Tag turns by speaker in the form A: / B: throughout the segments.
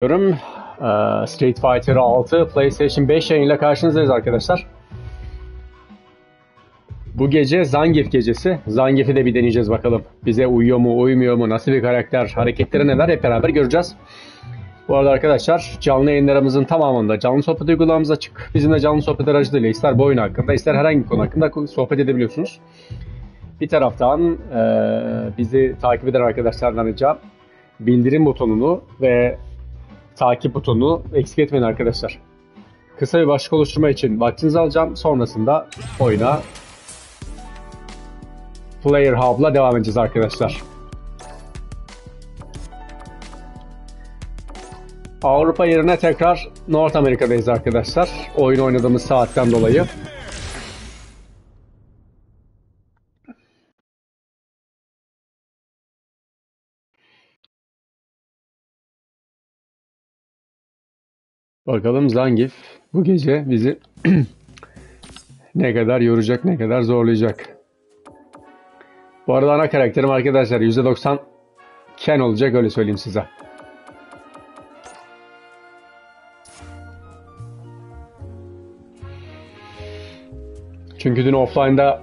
A: Street Fighter 6 PlayStation 5 yayınıyla karşınızdayız arkadaşlar. Bu gece Zangief gecesi. Zangief'i de bir deneyeceğiz bakalım. Bize uyuyor mu, uymuyor mu, nasıl bir karakter, hareketleri neler hep beraber göreceğiz. Bu arada arkadaşlar canlı yayınlarımızın tamamında canlı sohbet uygulamamız açık. Bizimle canlı sohbet aracılığıyla ister bu oyun hakkında ister herhangi bir konu hakkında sohbet edebiliyorsunuz. Bir taraftan bizi takip eden arkadaşlardan ricam bildirim butonunu ve takip butonunu eksik etmeyin arkadaşlar. Kısa bir başlık oluşturma için vaktinizi alacağım. Sonrasında oyuna Player Hub'la devam edeceğiz arkadaşlar. Avrupa yerine tekrar North Amerika'dayız arkadaşlar. Oyun oynadığımız saatten dolayı. Bakalım Zangief bu gece bizi ne kadar yoracak, ne kadar zorlayacak. Bu arada ana karakterim arkadaşlar %90 Ken olacak, öyle söyleyeyim size. Çünkü dün offline'da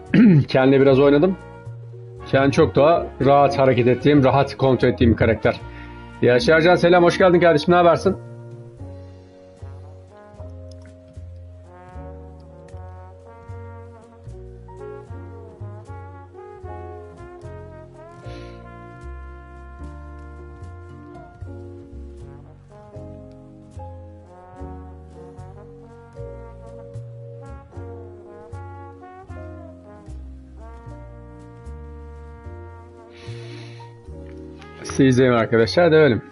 A: Ken'le biraz oynadım. Ken çok daha rahat hareket ettiğim, rahat kontrol ettiğim bir karakter. Yaşarcan selam, hoş geldin kardeşim, ne habersin? İzleyin arkadaşlar, develim.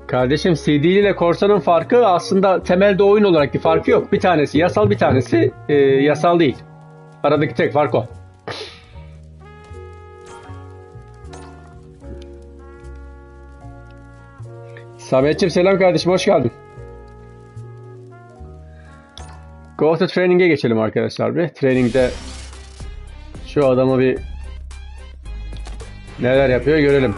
A: Kardeşim CD ile korsanın farkı aslında temelde oyun olarak bir farkı yok. Bir tanesi yasal, bir tanesi yasal değil. Aradaki tek fark o. Samet'ciğim selam kardeşim, hoş geldin. Go to Training'e geçelim arkadaşlar bir. Training'de şu adamı bir neler yapıyor görelim.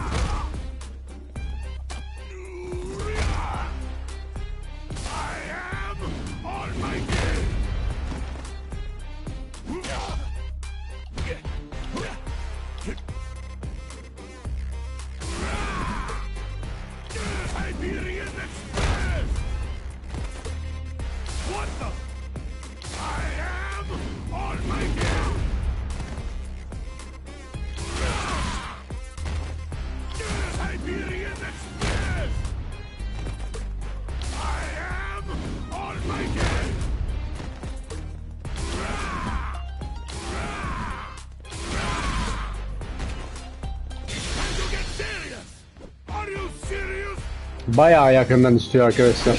A: Bayağı yakından istiyor arkadaşlar.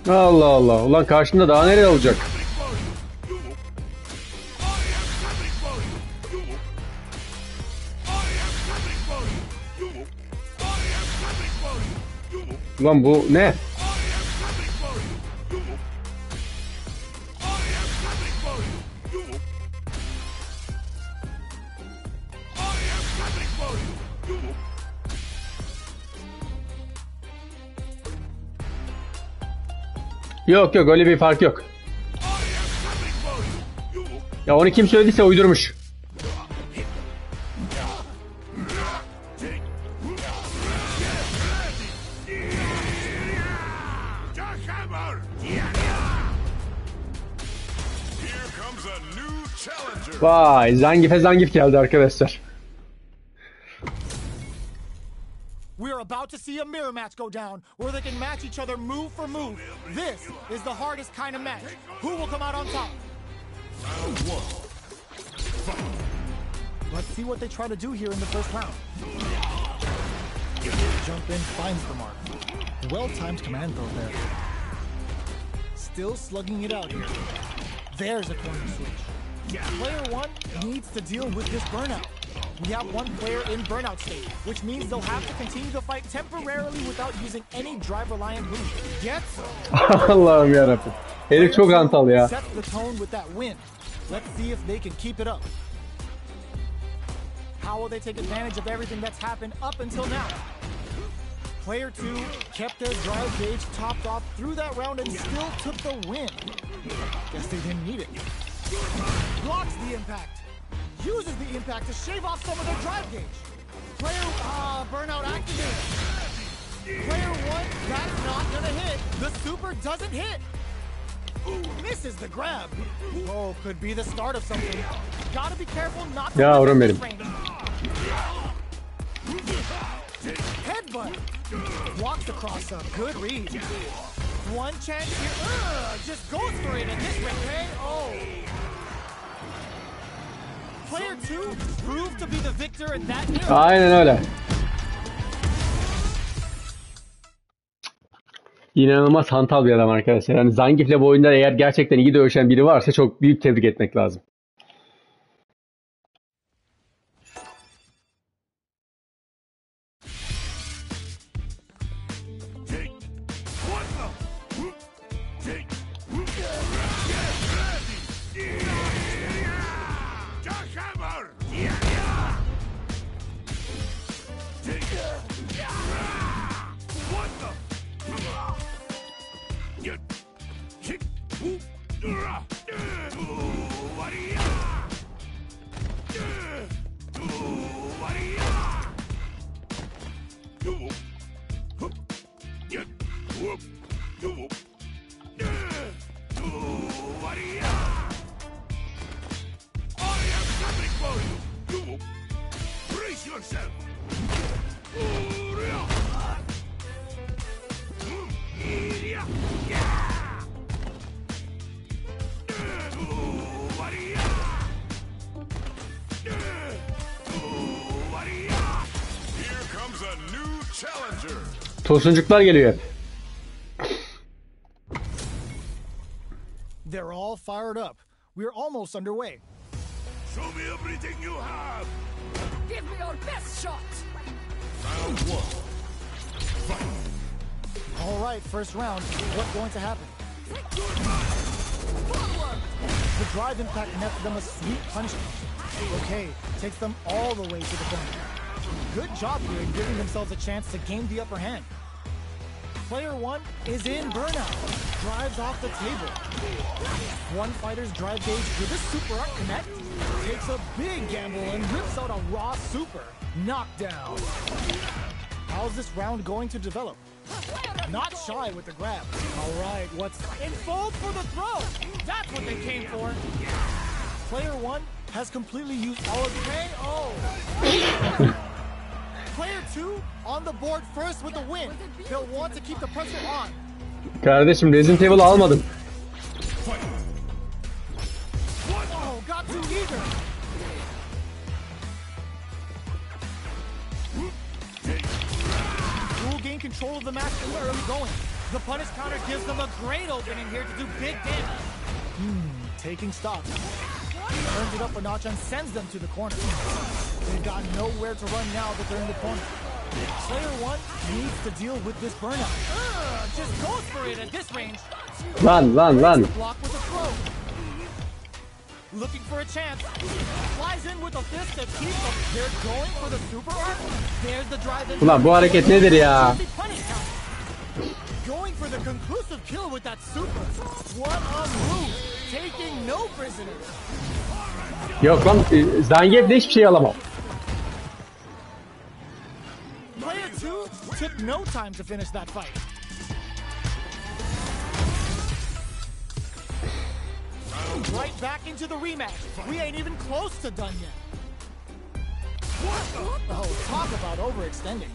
A: Allah Allah. Ulan karşında daha nereye olacak? Ulan bu ne? Yok yok, öyle bir fark yok. Ya onu kim söylediyse uydurmuş. Vay, Zangief'e Zangief geldi arkadaşlar.
B: We are about to see a mirror match go down, where they can match each other move for move. This is the hardest kind of match. Who will come out on top? Round one. Let's see what they try to do here in the first round. Jump in, finds the mark. Well-timed command throw there. Still slugging it out here. There's a corner switch. Player one needs to deal with this burnout. We have one player in burnout state, which means they'll have to continue the fight temporarily without using any drive-reliant moves. Gets
A: Allah'ım yarabbim. Herif çok antal ya.
B: Sets the tone with that win. Let's see if they can keep it up. How will they take advantage of everything that's happened up until now? Player two kept their drive gauge topped off through that round and still took the win. Guess they didn't need it. Blocks the impact. Uses the impact to shave off some of their drive gauge. Player, burnout activated. Player one, that's not gonna hit. The super doesn't hit. Misses the grab. Oh, could be the start of something. Gotta be careful not to
A: Yavrum benim.
B: Headbutt. Blocks the cross up. Good read. One chance here. Just goes for it in this ring, hey? Oh. Player two proved to be the victor in that mirror.
A: Aynen öyle. İnanılmaz hantal bir adam arkadaşlar. Yani Zangief'le bu oyunda eğer gerçekten iyi dövüşen biri varsa çok büyük tebrik etmek lazım. Tosuncuklar geliyor hep.
B: They're all fired up. We're almost underway.
C: Show me everything you have.
D: Give me your best shot.
C: Round one. Fight.
B: All right, first round. What's going to happen?
D: Forward.
B: The drive impact nets them a sweet punishment. Okay, takes them all the way to the corner. Good job here in giving themselves a chance to gain the upper hand. Player one is in burnout. Drives off the table. One fighter's drive gauge with a super art connect. Takes a big gamble and rips out a raw super. Knockdown. How's this round going to develop? Not shy with the grab. All right, what's in fold for the throw? That's what they came for. Player one has completely used all of the KO. Player two on the board first with the win. They'll want to keep the pressure on.
A: Kardeşim Resident Evil almadım.
B: Oh, got too eager. Will gain control of the match in the early going. The punish counter gives them a great opening here to do big damage. Taking stock. Turns it up a notch and sends them to the corner. They've got nowhere to run now that they're in the corner. Player one needs to deal with this burnout. Just goes for it at this range.
A: Lan.
B: Block with a throw. Looking for a chance. Flies in with a fist that keeps them. They're going for the super art. There's the drive in.
A: Ulan bu hareket nedir ya?
B: Going for the conclusive kill with that super. What a move. Taking no prisoners.
A: Yok lan Zangief'le hiçbir şey alamam.
B: Player two took no time to finish that fight. Right back into the rematch. We ain't even close to done yet. Oh, talk about overextending.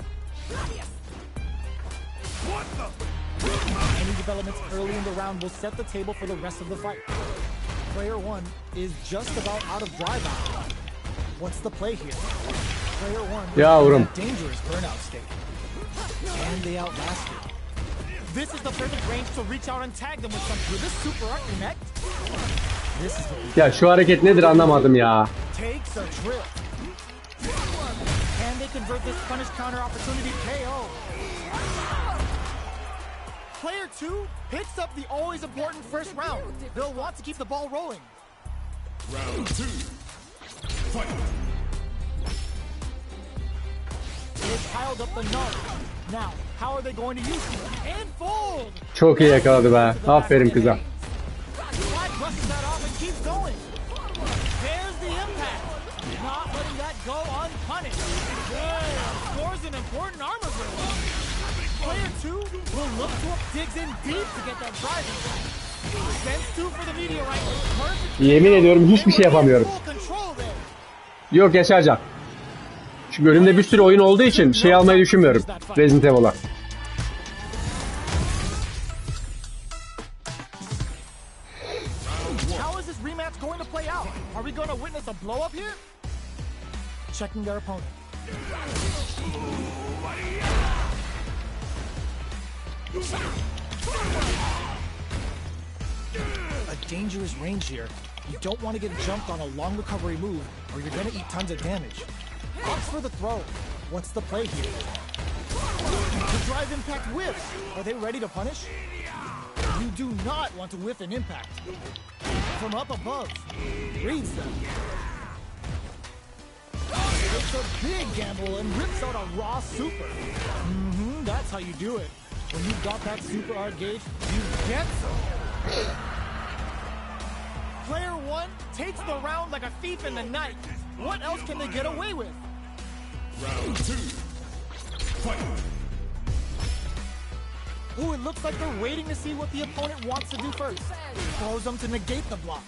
B: Any developments early in the round will set the table for the rest of the fight. Player one is just about out of drive out. What's the play here? Player one is in a dangerous burnout state. And they outlasted. This is the perfect range to reach out and tag them with something. Will this super art connect? This is what
A: Ya şu hareket nedir anlamadım ya.
B: takes a trip. Can they convert this punish counter opportunity KO? Player 2 picks up the always important first round. They'll want to keep the ball rolling.
C: Round 2. Fight.
B: They've piled up the knowledge. Now, how are they going to use it? And fold!
A: Çok iyi yakaladı be. Aferin kıza.
B: Slide brushes that off and keeps going. There's the impact. Not letting that go unpunished. Good. Scores an important armor break. Player 2 will look to digs in deep to get that driving. Sends 2 for the meteorite. Perfect.
A: Yemin ediyorum hiçbir şey yapamıyorum.
B: Full control there.
A: Yok Yaşarcan. Çünkü önümde bir sürü oyun olduğu için şey almayı düşünmüyorum. Resident Evil'a.
B: How is this rematch going to play out? Are we going to witness a blow up here? Checking their opponent. A dangerous range here. You don't want to get jumped on a long recovery move, or you're going to eat tons of damage. Opts for the throw. What's the play here? The drive impact whiffs. Are they ready to punish? You do not want to whiff an impact. From up above, reads them. It's a big gamble and rips out a raw super. That's how you do it. When you've got that super art gauge, you get some. Player 1 takes the round like a thief in the night. What else can they get away with?
C: Round 2. Fight.
B: Ooh, it looks like they're waiting to see what the opponent wants to do first. Throws them to negate the block.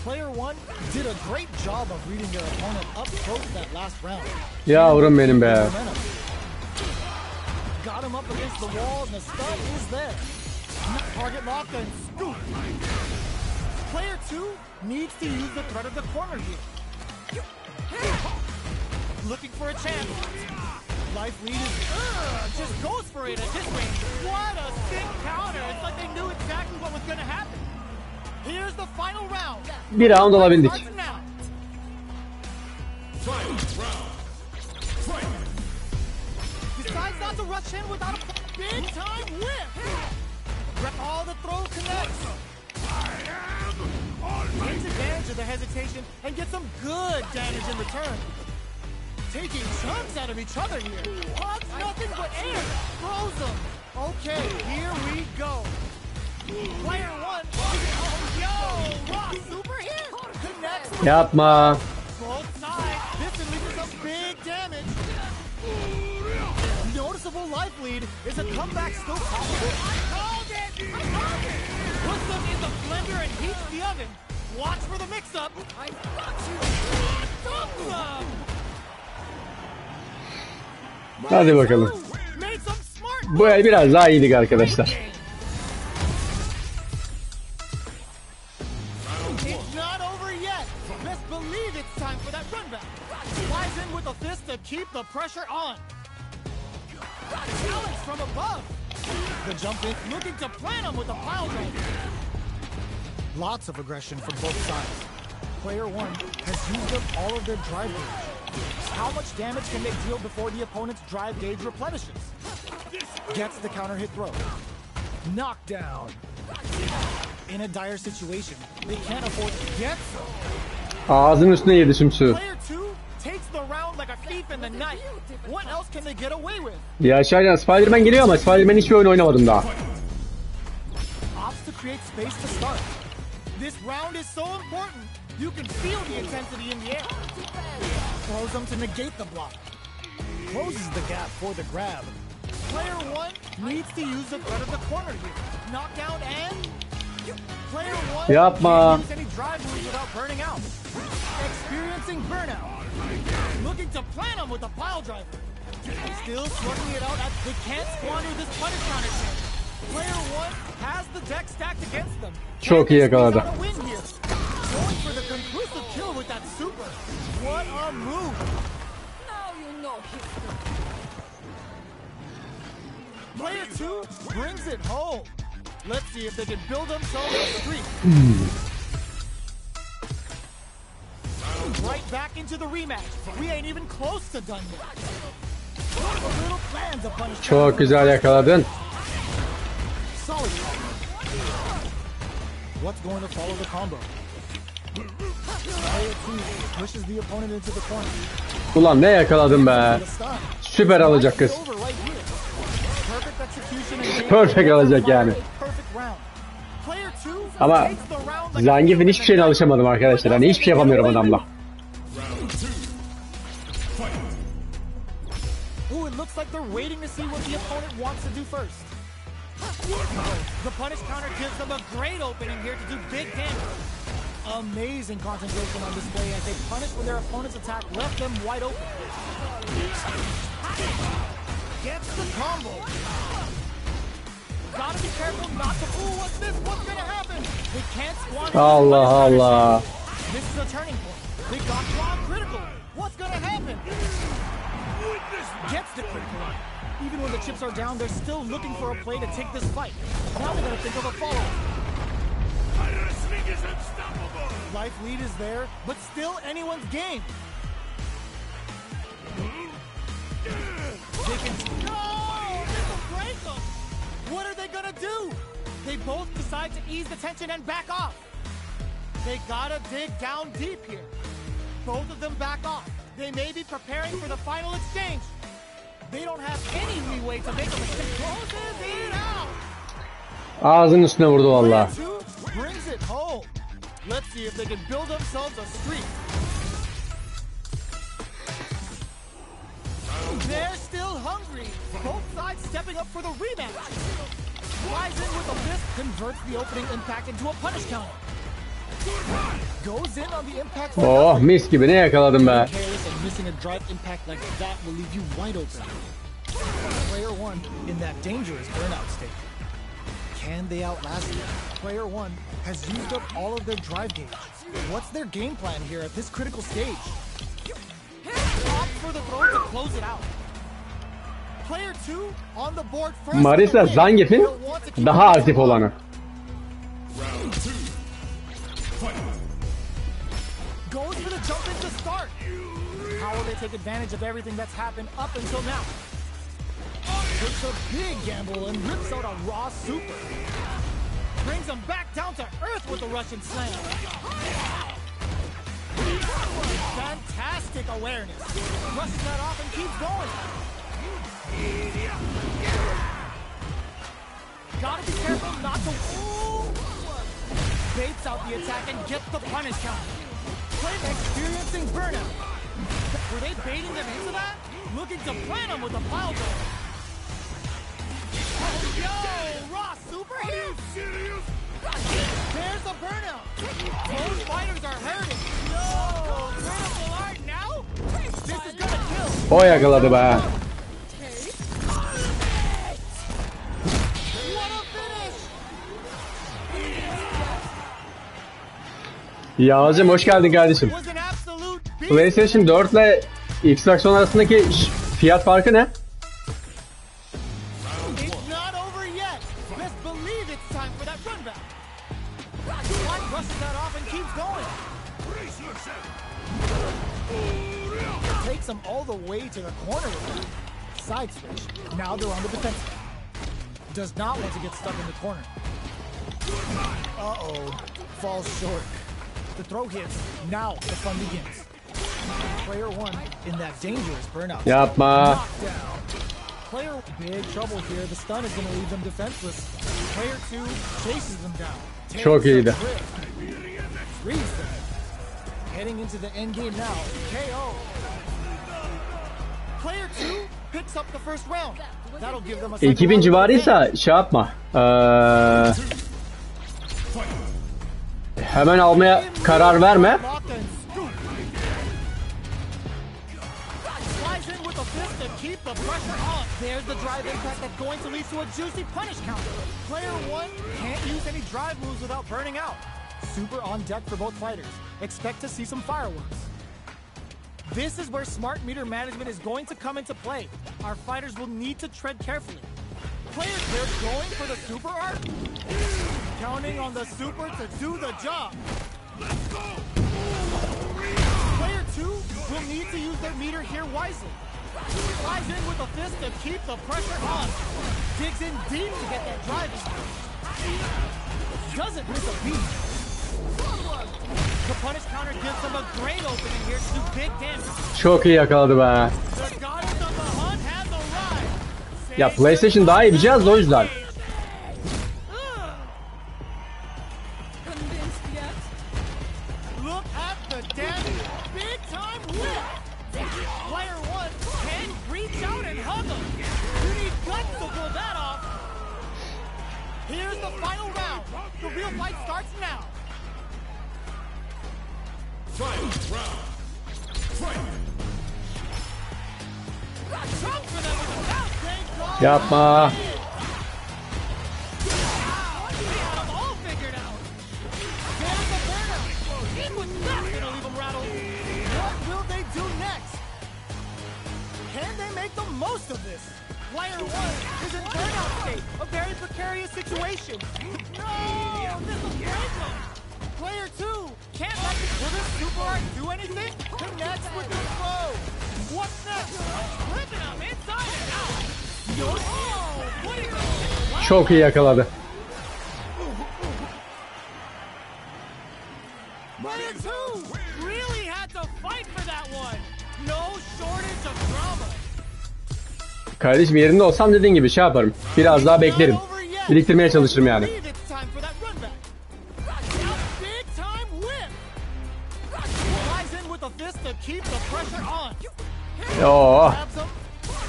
B: Player 1 did a great job of reading their opponent up close that last round.
A: Yavrum benim be.
B: Got him up against the wall and the stun is there. Target lock and scoop. Player 2 needs to use the threat of the corner here. Looking for a chance. Life lead is just goes for it at this range. What a sick counter. It's like they knew exactly what was going to happen. Here's the final round.
A: Bir round alabildik.
B: Starts now.
C: Final round. Fight.
B: Decides not to rush in without a big time whip. All the throw connects. Takes advantage of the hesitation and gets some good damage in return. Taking chunks out of each other here. Hugs nothing but air. Throws them. Okay, here we go. Player 1. Oh, yo! Raw super here. Connects.
A: Yapma.
B: Both sides. This can lead to some big damage. Noticeable life lead. Is a comeback still possible? I called it! I called it! Puts them in the blender and heats the oven. Watch for the mix-up. I got you. Dump them.
A: Hadi bakalım.
B: Made some smart
A: Bu el biraz daha iyiydik arkadaşlar.
B: It's not over yet. Best believe it's time for that run back. Flies in with a fist to keep the pressure on. Challenge from above. The jump in, looking to plant him with a pile driver. Lots of aggression from both sides. Player 1 has used up all of their drive gauge. How much damage can they deal before the opponent's drive gauge replenishes? Gets the counter hit throw. Knockdown. In a dire situation, they can't afford to get some.
A: Ağzının üstüne yedi sümsü.
B: Player 2 takes the round like a thief in the night. What else can they get away with?
A: Yaşarcan Spider-Man geliyor ama Spider-Man hiçbir oyun oynamadım daha.
B: Opts to create space to start. This round is so important. You can feel the intensity in the air. Throws them to negate the block. Closes the gap for the grab. Player 1 needs to use the threat of the corner here. Knockdown and... Player 1
A: Yapma.
B: can't use any drive moves without burning out. Experiencing burnout. Looking to plant him with a pile driver. Still slugging it out as they can't squander this punish counter chance. Player 1 has the deck stacked against them.
A: Çok iyi yakaladı.
B: Going for the conclusive kill with that super. What a move.
D: Now you know history.
B: Player 2 brings it home. Let's see if they can build themselves a streak. Right back into the rematch. We ain't even close to done yet. A little plans of punishment.
A: Çok güzel yakaladın.
B: Solid. What's going to follow the combo? Player 2 pushes the opponent into the corner.
A: Ulan ne yakaladım be. Süper alacak kız. Perfect alacak yani. Ama Zangief'in hiçbir şeyine alışamadım arkadaşlar. Hani hiçbir şey yapamıyorum adamla.
B: Ooh, it looks like they're waiting to see what the opponent wants to do first. The punish counter gives them a great opening here to do big damage. Amazing concentration on display as they punish when their opponent's attack left them wide open. Gets the combo. Gotta be careful not to. Ooh, what's this? What's gonna happen? They can't squander.
A: Allah Allah.
B: This is a turning point. They got drawn critical. What's gonna happen? Gets the critical. Even when the chips are down, they're still looking for a play to take this fight. Now they're gonna think of a follow-up. Life lead is there, but still anyone's game. They can. No! This will break them! What are they gonna do? They both decide to ease the tension and back off. They gotta dig down deep here. Both of them back off. They may be preparing for the final exchange. They don't have any leeway to make a mistake. Closes it out.
A: Ağzının üstüne vurdu valla.
B: Brings it home. Let's see if they can build themselves a streak. They're still hungry. Both sides stepping up for the rematch. Flies in with a fist, converts the opening impact into a punish counter. Goes in on the impact.
A: Oh, mis gibi ne yakaladım be.
B: Careless and missing a drive impact like that will leave you wide open. Player 1 in that dangerous burnout state. Can they outlast it? Player 1 has used up all of their drive gauge. What's their game plan here at this critical stage? Opt for the throw to close it out. Player 2 on the board first.
A: Marisa Zangief'in daha aktif olanı.
B: Goes for the jump into start. How will they take advantage of everything that's happened up until now? Takes a big gamble and rips out a raw super. Brings him back down to earth with the Russian slam. Fantastic awareness. Rushes that off and keeps going. Gotta be careful not to. Ooh. Baits out the attack and gets the punish count. Playing experiencing burnout. Were they baiting them into that? Looking to plan them with a pile driver. Oh, yo! Raw super here! Serious? There's a burnout! Both fighters are hurting! No! Critical art now? This is gonna kill!
A: O yakaladı be.
B: What a finish!
A: Yağcım hoş geldin kardeşim.
B: Was an absolute beat!
A: PlayStation 4 ile Xbox One arasındaki fiyat farkı ne?
B: It's not over yet! Best believe it's time for that run back! White rushes that off and keeps going! Takes them all the way to the corner with him. Side switch. Now they're on the defensive. Does not want to get stuck in the corner. Uh-oh. Falls short. The throw hits. Now the fun begins. Player 1 in that dangerous burnout.
A: Yapma.
B: Knockdown. Player big trouble here. The stun is going to leave them defenseless. Player 2 chases them down.
A: Çok iyiydi.
B: Frees them. Heading into the end game now. KO. Player 2 picks up the first round. That'll give them a
A: 2000 civarıysa şey yapma. Hemen almaya karar verme.
B: Keep the pressure on. There's the drive impact that's going to lead to a juicy punish counter. Player 1 can't use any drive moves without burning out. Super on deck for both fighters. Expect to see some fireworks. This is where smart meter management is going to come into play. Our fighters will need to tread carefully. Players, they're going for the super art. Counting on the super to do the job. Player 2 will need to use their meter here wisely. Flies in with a fist to keep the pressure on. Digs in deep to get that drive in. Doesn't miss a beat. The punish counter gives them a great opening here to do big damage.
A: Çok iyi yakaladı be.
B: The goddess of the hunt has arrived.
A: Ya PlayStation daha iyi bir cihaz o yüzden.
D: Convinced yet?
B: Look at the damage. Big time whip. Player 1 can reach out and hug him. You need guts to pull that off. Here's the final round. The real fight starts now.
C: Final round. Fight.
B: Trump for them with a bounce. Thank God.
A: Yapma.
B: We had them all figured out. There's the burnout. It was not gonna leave them rattled. What will they do next? Can they make the most of this? Player 1 is in burnout state, a very precarious situation. No, this will break them. Player 2 can't let this super art do anything. Connects with the throw. What's next? Flipping them inside and out. Yo, what do you
A: Çok iyi yakaladı.
B: Player 2 really had to fight for that one. No shortage of drama.
A: Kardeşim yerinde olsam dediğin gibi şey yaparım. Biraz daha beklerim. Biriktirmeye çalışırım yani.
B: Believe it's time for that run back. Now, big time whip. Flies in with a fist to keep the pressure on.
A: Oo,
B: Grabs him.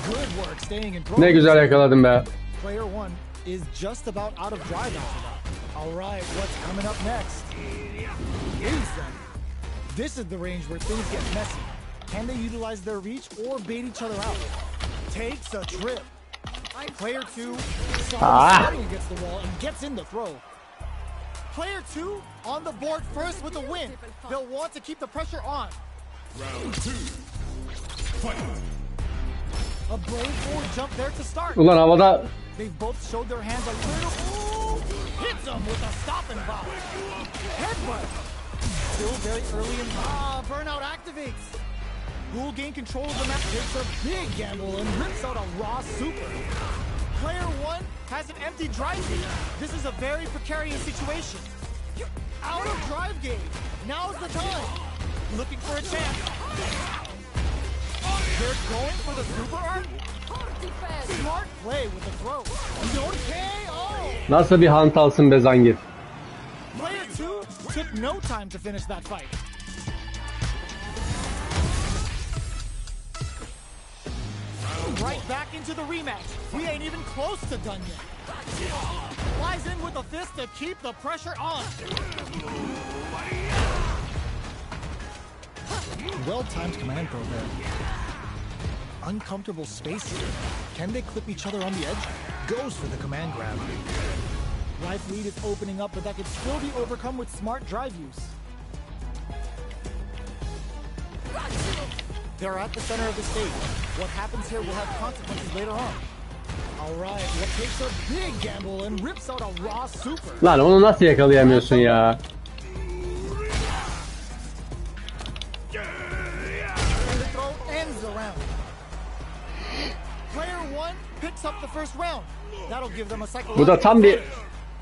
B: Good work staying in
A: ne güzel yakaladım be.
B: Player 1 is just about out of drive after that. All right, what's coming up next? Ace them. This is the range where things get messy. Can they utilize their reach or bait each other out? Takes a trip. Player 2 slowly against the wall and gets in the throw. Player 2 on the board first with the win. They'll want to keep the pressure on.
C: Round 2. Fight.
B: A brave forward jump there to start.
A: Ulan havada
B: They've both showed their hands a little. Ooh, hits them with a stop and pop. Headbutt. Still very early in. Burnout activates. Who will gain control of the map? Takes a big gamble and rips out a raw super. Player 1 has an empty drive gauge. This is a very precarious situation. Out of drive gauge. Now's the time. Looking for a chance. They're going for the super art. Smart play with the throw. No KO.
A: nasıl bir hantalsın be Zangief.
B: Player 2 took no time to finish that fight. Right back into the rematch. We ain't even close to done yet. Flies in with a fist to keep the pressure on. Well-timed command throw there. Uncomfortable space here. Can they clip each other on the edge? Goes for the command grab. Life lead is opening up, but that could still be overcome with smart drive use. They're at the center of the stage. What happens here will have consequences later on. All right, what takes a big gamble and rips out a raw super.
A: Lan onu nasıl yakalayamıyorsun ya?
B: And the throw ends the round. Player 1 picks up the first round. That'll give them a psychological.
A: Bu da tam bir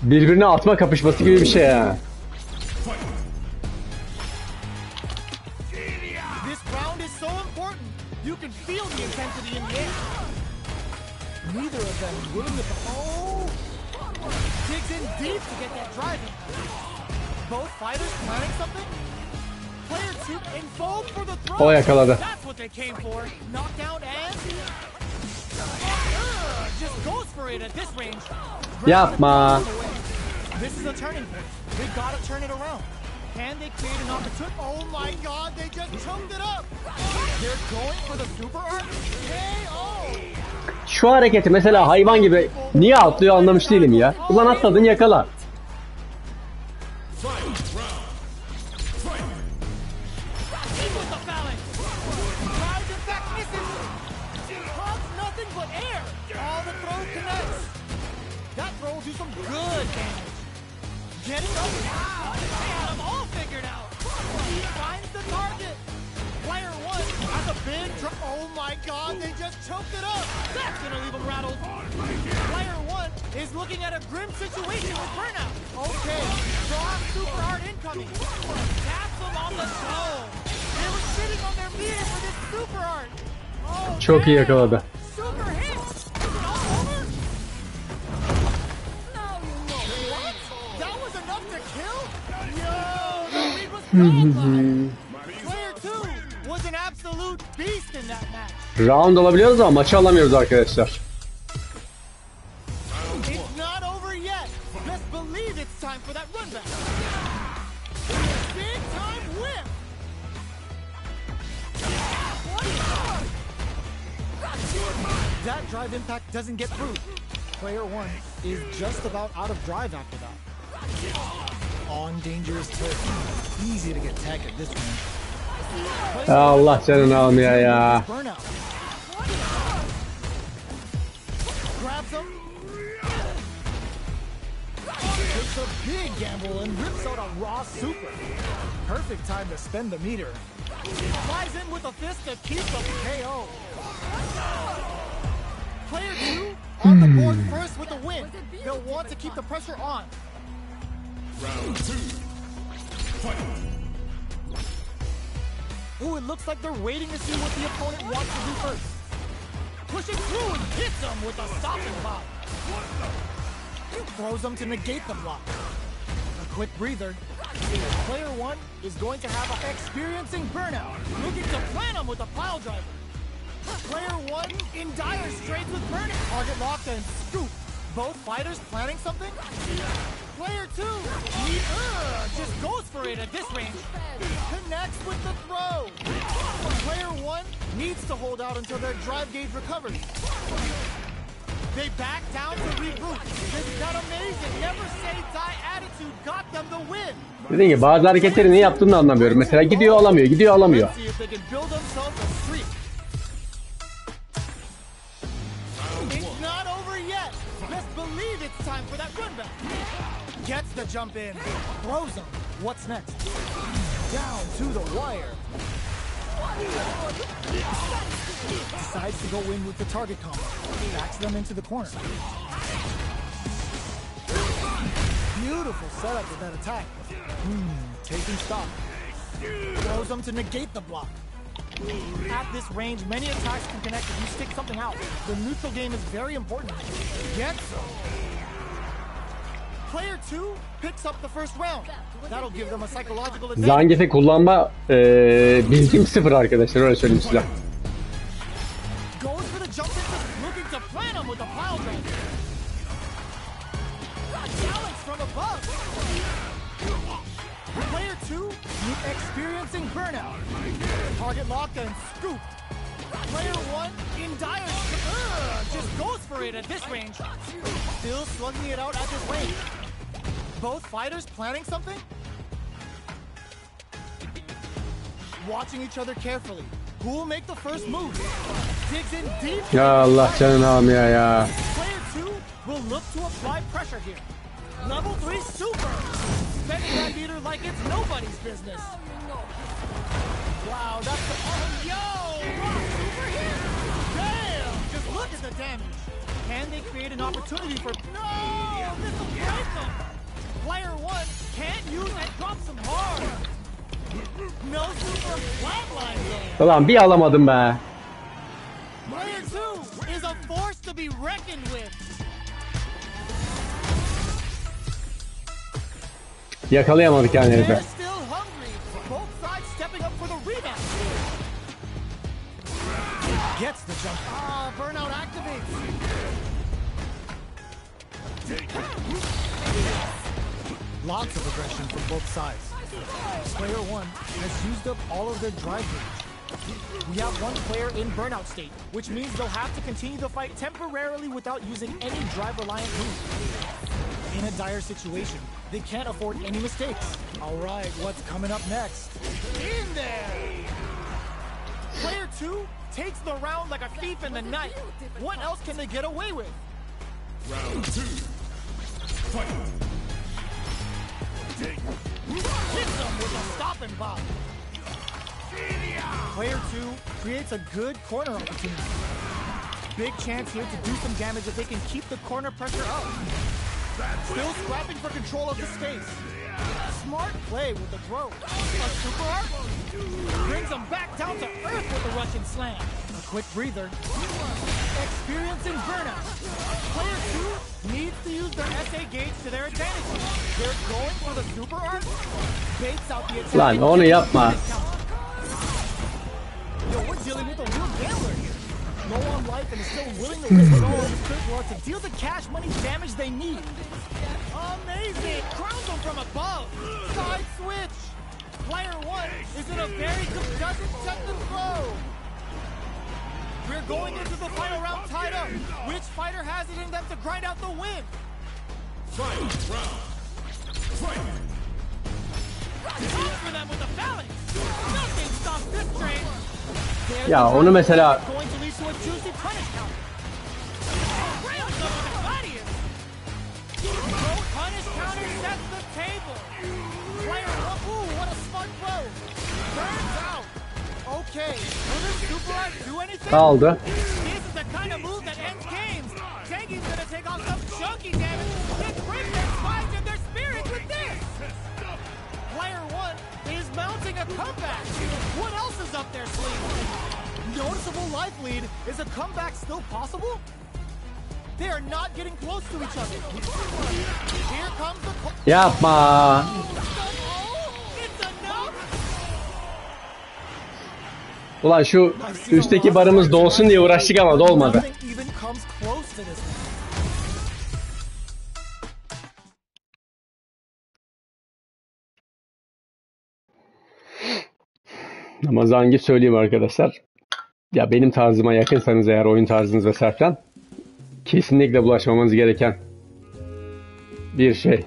A: birbirine atma kapışması gibi bir şey ya.
B: This round is so important. You can feel the intensity in the air. Neither of them willing to. Oh! Digs in deep to get that drive in. Both fighters planning something. Player 2 in fold for the throw.
A: O yakaladı.
B: That's what they came for. Knockdown and. Just goes for it at this range.
A: Yapma.
B: This is a turning point. They gotta turn it around. Can they create an opportunity? Oh my God! They just choked it up. They're going for the super art. KO.
A: Şu hareketi mesela hayvan gibi niye atlıyor anlamış değilim ya. Ulan atladın yakala.
C: Final round. Fight.
B: In with the phalanx. Drives in fact misses. Hugs nothing but air. All the throw connects. throw will do some good damage. Getting up. Wow, they had them all figured out. He finds the target. Player one has a big drop. Oh my god, they just choked it up. That's gonna leave him rattled. Player one is looking at a grim situation with burnout. Okay, draw super hard incoming. Taps them on the toe. They were sitting on their meter for this super hard. Oh,
A: Çok iyi yakaladı.
B: super hit. Is it all over?
D: Now you know.
B: What? That was enough to kill? Yo, the lead was godlike. Player 2 was an absolute beast in that match.
A: Round alabiliyoruz ama maçı alamıyoruz arkadaşlar.
B: It's not over yet. Just believe it's time for that run back. Big time whip. That drive impact doesn't get through. Player 1 is just about out of drive after that. On dangerous turf. Easy to get tagged at this one.
A: Allah canını almıyor ya.
B: Burnout. Grabs him. Takes a big gamble and rips out a raw super. Perfect time to spend the meter. Flies in with a fist to keep the KO. Player 2 on the board first with the win. They'll want to keep the pressure on.
C: Round 2. Fight.
B: Ooh, it looks like they're waiting to see what the opponent wants to do first. Pushing through and hits them with a stopping block. Throws them to negate the block. A quick breather. Player 1 is going to have an experiencing burnout, looking to plan him with a pile driver. Player 1 in dire straits with burnout. Target locked and scoop. Both fighters planning something? Player 2 just goes for it at this range. Connects with the throw. Player 1 needs to hold out until their drive gauge recovers. They back down to regroup. That amazing never say die attitude got them the win.
A: Dediğim gibi bazı hareketleri ne yaptığını da anlamıyorum. Mesela gidiyor alamıyor, gidiyor alamıyor.
B: Let's see if they can build themselves a streak. It's not over yet. Let's believe it's time for that run back. Gets the jump in. Throws him. What's next? Down to the wire. Decides to go in with the target combo. Backs them into the corner. Beautiful setup with that attack. Taking stock. Throws them to negate the block. At this range, many attacks can connect if you stick something out. The neutral game is very important. Gets them. Player 2 picks up the first round. That'll give them a psychological advantage.
A: Zangief'i kullanma bilgim sıfır arkadaşlar, öyle söyleyeyim size.
B: Goes for the jump in, looking to plan him with a pile driver. Challenge from above. Player 2 experiencing burnout. Target locked and scoop. Player 1 in dire just goes for it at this range. Still slugging it out at this range. Both fighters planning something? Watching each other carefully. Who will make the first move? Digs in deep.
A: Ya Allah canını almıyor ya.
B: Player 2 will look to apply pressure here. Level 3 super. Spending that meter like it's nobody's business. Wow, that's the... Oh, yo! Super hit! Damn! Just look at the damage. Can they create an opportunity for... No! This will break them! Player 1 can't use that drops him hard. No super flatline though.
A: Ulan bir alamadım be.
B: Player 2 is a force to be reckoned with.
A: Yakalayamadık yani herifi.
B: They're still hungry. Both sides stepping up for the rebound. Gets the jump. Ah, burnout activates. Lots of aggression from both sides. Player 1 has used up all of their drive range. We have one player in burnout state, which means they'll have to continue the fight temporarily without using any drive-reliant moves. In a dire situation, they can't afford any mistakes. All right, what's coming up next? In there! Player 2 takes the round like a thief in the night. What else can they get away with?
C: Round 2.
B: Stopping bomb. Player 2 creates a good corner opportunity. Big chance here to do some damage if they can keep the corner pressure up. Still scrapping for control of the space. Smart play with the throw. A super art brings them back down to earth with the Russian slam. A quick breather. Experiencing burnout. Player 2 needs to use their SA gauge to their advantage. They're going for the super art. Baits out the attack.
A: Lan onu yapma.
B: Yo, we're dealing with a real gambler here. Low on life and is still willing to risk it all in his critical art to deal the cash money damage they need. Amazing! Crowns them from above. Side switch. Player 1 is in a very doesn't set the throw. We're going into the final round tied up. Which fighter has it in them to grind out the win?
C: Final round. Fight.
B: Time for them with the balance. Nothing stops this train.
A: Ya onu mesela
B: Going to lead to a juicy punish counter. Rails them with a gladius. Punish counter sets the table. Player 1, ooh, what a smart throw. Turns out. Okay, will this super art do anything?
A: kaldı.
B: This is the kind of move that ends games. Tengi's gonna take off some chunky damage. Then break their spines and their spirits with this. Player 1 is mounting a comeback. What else is up their sleeve? Noticeable life lead. Is a comeback still possible? They are not getting close to each other. Here comes the...
A: Yapma.
B: It's enough.
A: Ulan şu üstteki barımız dolsun diye uğraştık ama dolmadı.
B: Nothing even comes close to this.
A: Ama Zangief söyleyeyim arkadaşlar. Ya benim tarzıma yakınsanız eğer oyun tarzınız vesaire kesinlikle bulaşmamanız gereken bir şey.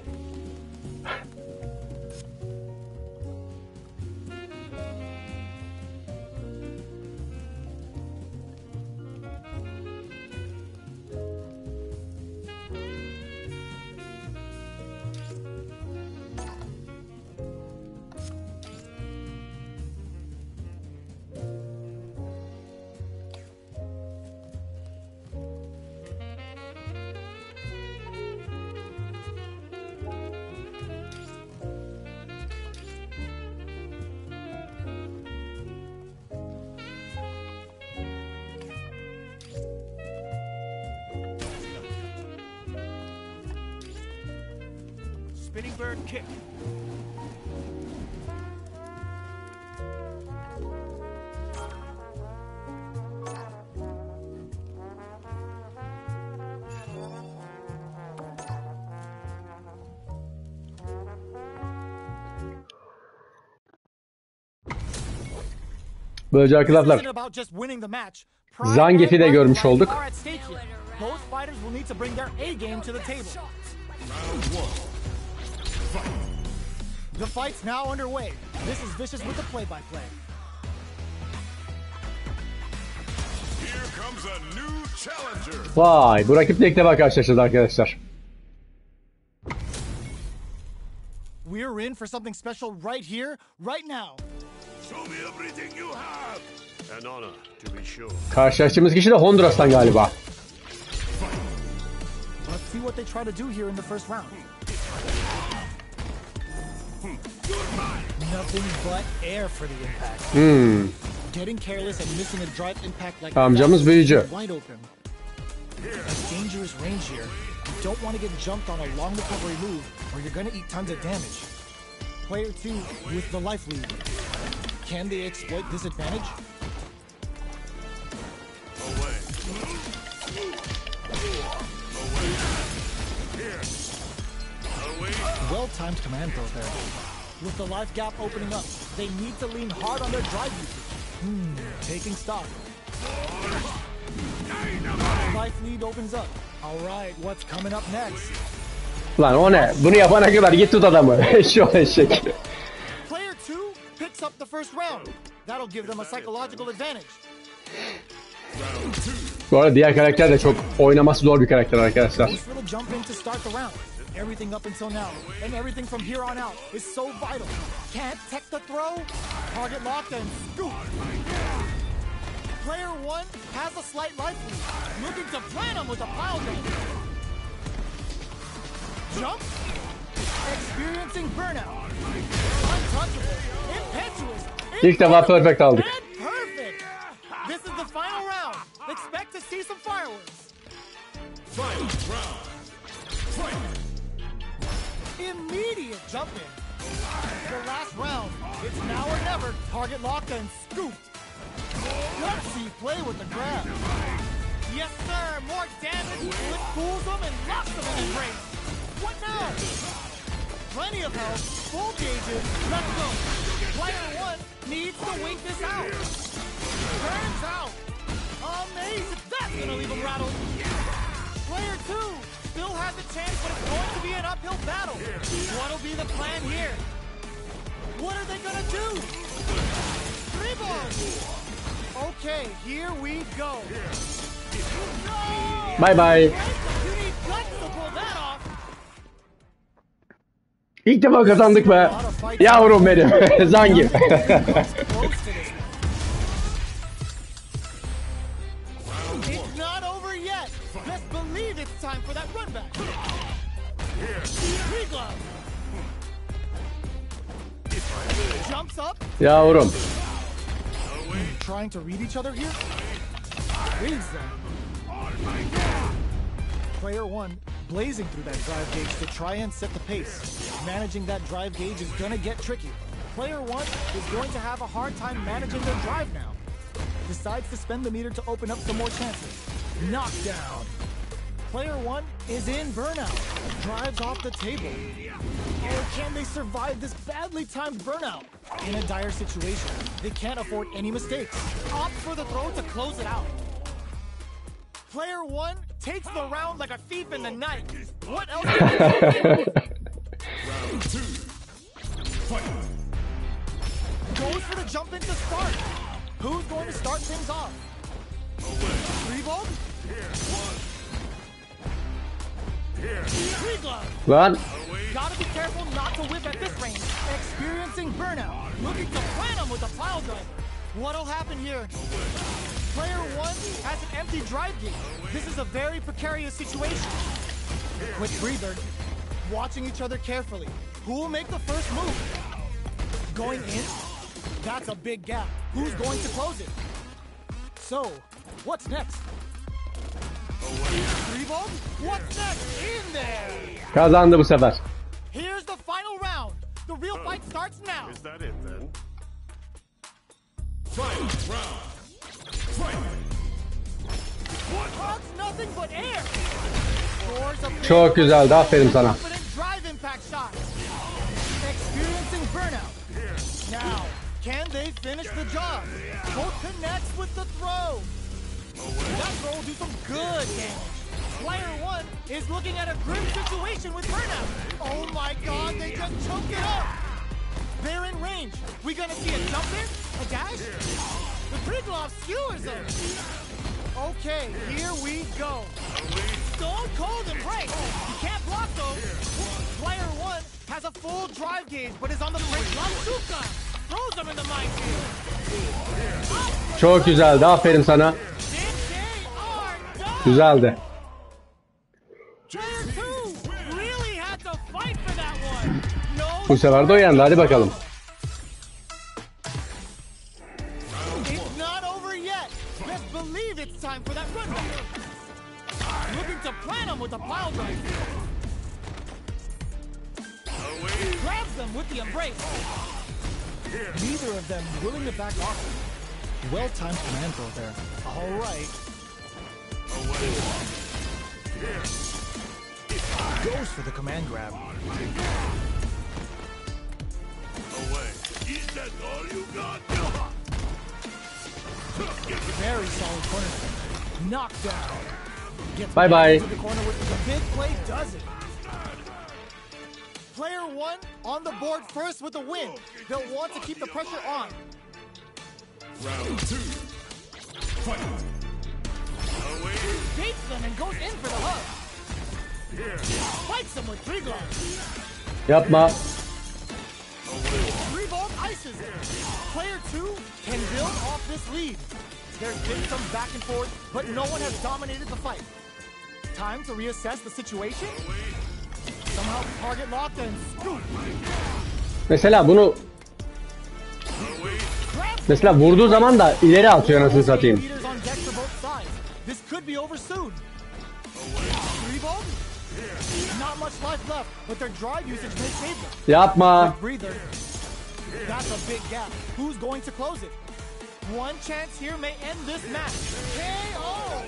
B: Spinning bird kick.
A: Böylece arkadaşlar Zangief'i de görmüş olduk.
B: Both fighters will need to bring their A game to the table.
C: Round 1. Fight.
B: The fight's now underway. This is Vicious with the play-by-play.
C: Here comes a new challenger.
A: Vay, bu rakiple ilk defa karşılaşacağız arkadaşlar.
B: We're in for something special right here, right now.
C: Show me everything you have. An honor to be sure.
A: Karşılaştığımız kişi de Honduras'tan galiba.
B: Let's see what they try to do here in the first round. Nothing but air for the impact. Getting careless and missing a drive impact like
A: Amcamız büyücü.
B: wide open. A dangerous range here. You don't want to get jumped on a long recovery move or you're going to eat tons of damage. Player 2 with the life lead. Can they exploit this advantage?
C: Away. Away. Here. Away.
B: Well-timed command throw there. With the life gap opening up, they need to lean hard on their drive usage. Taking stock. Life lead opens up. All right, what's coming up next?
A: Lan o ne? Bunu yapana kadar git tut adamı. Şu eşek.
B: Player 2 picks up the first round. That'll give them a psychological advantage.
A: Bu arada diğer karakter de çok oynaması zor bir karakter arkadaşlar.
B: Goes for the jump in to start the round. Everything up until now, and everything from here on out, is so vital. Can't tech the throw, target locked and scoop. Player 1 has a slight life lead, looking to plan him with a pile drive. Jump, experiencing burnout. Untouchable, impetuous,
A: İlk defa perfect aldık.
B: and perfect. This is the final round. Expect to see some fireworks.
C: Final round. Fight.
B: Immediate jump in. The last round. It's now or never. Target locked and scooped. Gutsy play with the grab. Yes, sir. More damage. It fools them and locks them in his brain. What now? Plenty of health. Full gauges. Let's go. Player 1 needs to wait this out. Turns out. Amazing. That's going to leave him rattled. Player 2 still has a chance, but it's going to be an uphill battle. What'll be the plan here? What are they going to do? 3 balls. Okay, here we go. No!
A: Bye bye.
B: You need guts to pull that off.
A: İlk defa kazandık be. Yavrum benim. Zangief.
B: It's not over yet. Best believe it's time for that run back. Free glove. Jumps up.
A: Yavrum.
B: Trying to read each other here? Reads them. Player 1 blazing through that drive gauge to try and set the pace. Managing that drive gauge is gonna get tricky. Player 1 is going to have a hard time managing their drive now. Decides to spend the meter to open up some more chances. Knockdown. Player 1 is in burnout. Drives off the table. Oh, can they survive this badly timed burnout? In a dire situation, they can't afford any mistakes. Opt for the throw to close it out. Player 1 takes the round like a thief in the night. What else can they do?
C: Round 2. Fight.
B: Goes for the jump in to start. Who's going to start things off? 3 volt? Free glove.
A: Lan.
B: Gotta be careful not to whip at this range. Experiencing burnout. Looking to plan him with a pile drive. What'll happen here? Player 1 has an empty drive gate. This is a very precarious situation. Quick breather. Watching each other carefully. Who'll make the first move? Going in? That's a big gap. Who's going to close it? So, what's next? 3 volt? What's next? In there!
A: Kazandı bu sefer.
B: Here's the final round. The real fight starts now.
C: Is that it then? Final round. Fight.
B: Hugs nothing but air. Scores a big
A: Çok güzeldi. Aferin sana.
B: confident drive impact shot. Experiencing burnout. Now, can they finish the job? Both connects with the throw. That throw will do some good damage. Player 1 is looking at a grim situation with burnout. Oh my god, they just choked it up. They're in range. We gonna see a jump in? A dash? The Priglov skewers them. Okay, here we go. Stone cold embrace. You can't block though. Player 1 has a full drive gauge, but is on the Priglov soup gun. Throws them in the minefield.
A: Çok güzeldi. Aferin sana. Güzeldi. Bu sefer de o yendi. Hadi bakalım.
B: Neither of them willing to back off. Well-timed command throw there. All right. Goes for the command grab.
C: Away. Is that all you got?
B: Very solid corner. Knockdown. Gets
A: Bye bye.
B: to the corner with the big play does it. Player 1 on the board first with a win. They'll want to keep the pressure on.
C: Round 2. Fight.
B: Baits them and goes in for the hug. Spikes him with three gloves.
A: Yapma.
B: Three volt ices it. Player 2 can build off this lead. There's been some back and forth, but no one has dominated the fight. Time to reassess the situation. Somehow target locked and scoop.
A: Mesela bunu vurduğu zaman da ileri atıyor, nasıl satayım.
B: This could be over soon. Not much life left, but their drive usage may save them.
A: Yapma.
B: Breather. That's a big gap. Who's going to close it? One chance here may end this match. KO!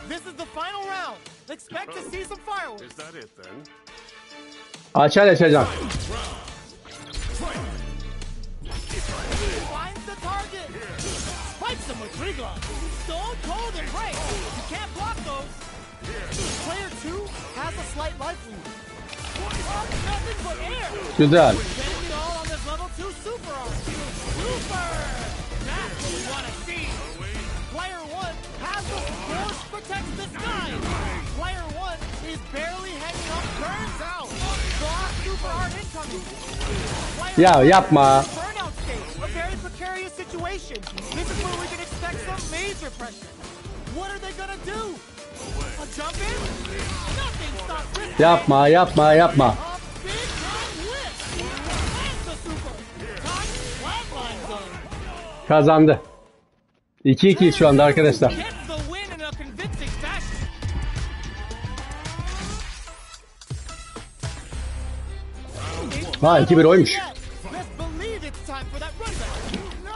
B: This is the final round. Expect to see some fireworks.
C: Is that it then?
A: Açacağım.
B: Finds the target. Spikes him with three gloves. Stone cold and break. You can't block those. Player 2 has a slight life lead. Nothing but air.
A: Güzel.
B: Getting it all on this level 2 super arm. Super! That's what we want to see. Player 1 has the force protects the sky. Player 1 is barely hanging up, burns out. Block super art incoming.
A: Ya yapma.
B: Burnout state, a very precarious situation. This is where we can expect some major pressure. What are they gonna do? A jump in? Nothing stops this.
A: Yapma.
B: A big time whip. Lands the super. Touch, flatline zone.
A: Kazandı. 2-2 şu anda arkadaşlar.
B: Gets the win in a convincing fashion.
A: Ha 2-1 oymuş.
B: Let's believe it's time for that run back. No!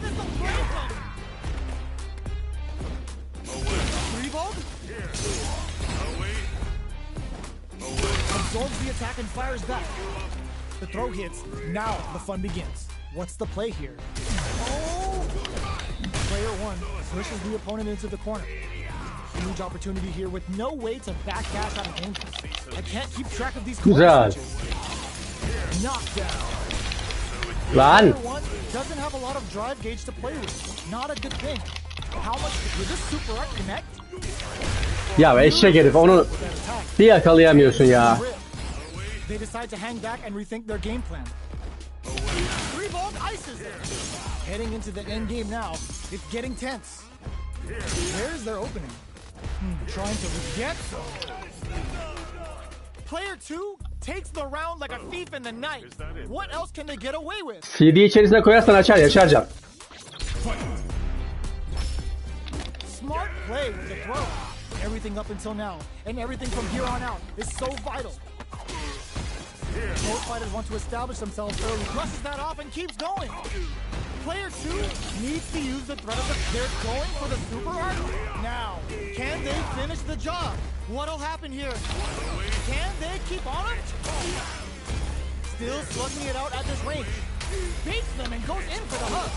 B: This will break them. Revolt? Absorbs the attack and fires back. The throw hits. Now the fun begins. What's the play here? Oh! Player 1 pushes the opponent into the corner. Huge opportunity here with no way to backdash out of danger. I can't keep track of these corner
A: Güzel.
B: switches. Knockdown.
A: Lan.
B: Player 1 doesn't have a lot of drive gauge to play with. Not a good thing. How much did this super art connect?
A: Ya eşek herif, onu bir yakalayamıyorsun ya.
B: They decide to hang back and rethink their game plan. Three volt ices it. Heading into the end game now. It's getting tense. There's their opening. Trying to get some. Player 2 takes the round like a thief in the night. What else can they get away with?
A: CD içerisine koyarsan açar Yaşarcan.
B: Smart play with the throw. Everything up until now, and everything from here on out is so vital. Both fighters want to establish themselves early, brushes that off and keeps going. Player 2 needs to use the threat of the... They're going for the super art. Now, can they finish the job? What'll happen here? Can they keep on him? Still slugging it out at this range. Beats them and goes in for the hug.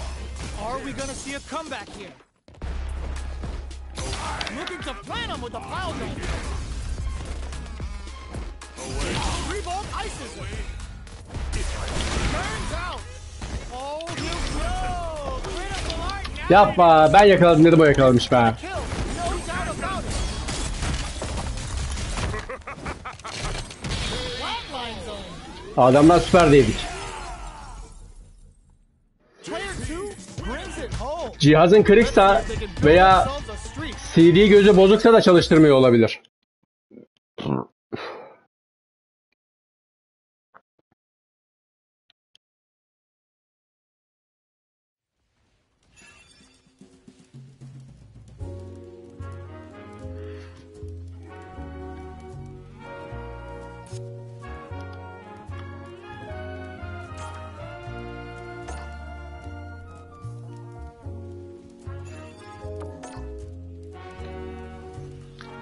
B: Are we gonna see a comeback here? Looking to plan him with the pile gun. Revolt ices him. Turns out. Oh, you go. Critical art now.
A: Yapma, ben yakaladım dedim, o yakalamış be.
B: Kill. No doubt about it. Flatline zone.
A: Adamlar süper değildik.
B: Player 2 brings it home.
A: Cihazın kırıksa veya CD gözü bozuksa da çalıştırmıyor olabilir.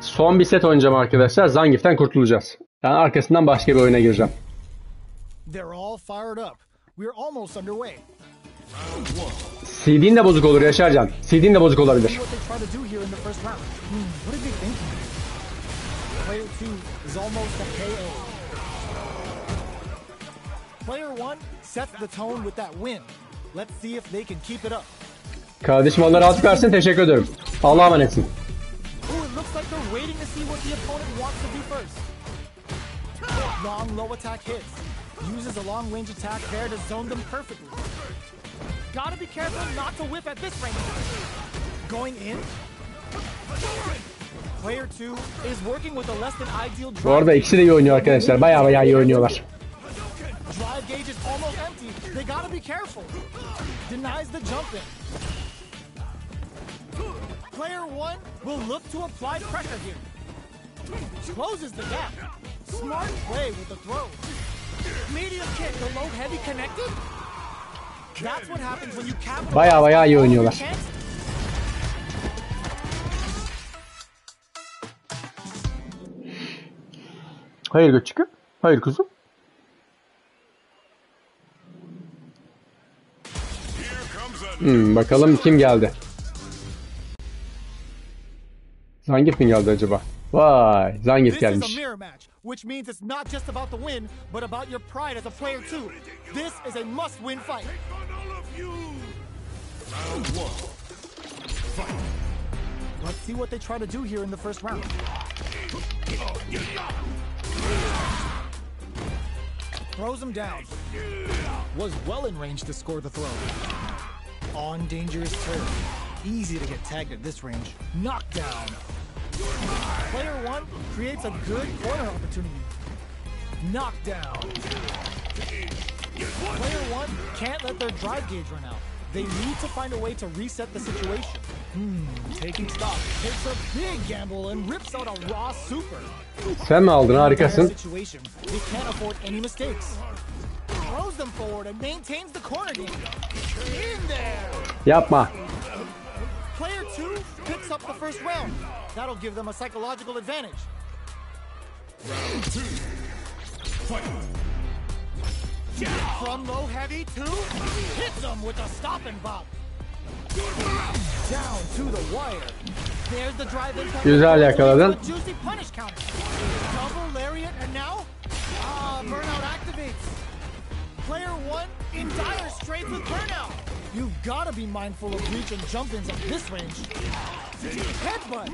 A: Son bir set oynayacağım arkadaşlar. Zangief'ten kurtulacağız. Yani arkasından başka bir oyuna gireceğim.
B: They're all fired up. We're almost underway.
A: CD'in de bozuk olur Yaşarcan. CD'in de bozuk olabilir.
B: What they try to do here in the first round. What did they think? Player 2 is almost a KO. Player 1 sets the tone with that win. Let's see if they can keep it up.
A: Kardeşim Allah razı versin. Teşekkür ederim. Allah'a emanetsin.
B: Ooh, it looks like they're waiting to see see what the opponent wants to do first. Long low attack hits. Uses a long range attack there to zone them perfectly. Gotta be careful not to whiff at this range. Going in. Player 2 is working with a less than ideal drive.
A: Bu arada ikisi de iyi oynuyor arkadaşlar. Bayağı iyi oynuyorlar.
B: Drive gauge is almost empty. They gotta be careful. Denies the jump in. Player 1 will look to apply pressure here. Closes the gap. Smart play with the throw. Medium kick, the low heavy connected. That's what happens when you capitalize.
A: Bayağı iyi oynuyorlar. Hayır Göçük'ü. Hayır kuzum. Bakalım kim geldi? Zangief mi geldi acaba? Vay, Zangief gelmiş.
B: Which means it's not just about the win, but about your pride as a player too. This is a must-win fight. Let's see what they try to do here in the first round. Throws him down. Was well in range to score the throw. On dangerous turn. Easy to get tagged at this range. Knockdown. Player 1 creates a good corner opportunity. Knockdown. Player 1 can't let their drive gauge run out. They need to find a way to reset the situation. Taking stock. Takes a big gamble and rips out a raw super.
A: Sen mi aldın? Harikasın.
B: They can't afford any mistakes. Throws them forward and maintains the corner game. In there.
A: Yapma.
B: Player 2 picks up the first round. That'll give them a psychological advantage.
C: Round 2. Fight.
B: From low heavy to hits them with a stop and bop. Down to the wire. There's the drive impact.
A: Güzel yakaladın.
B: Juicy punish counter. Double lariat and now burnout activates. Player 1 in dire straits with burnout. You've got to be mindful of reach and jump-ins at this range. Headbutt.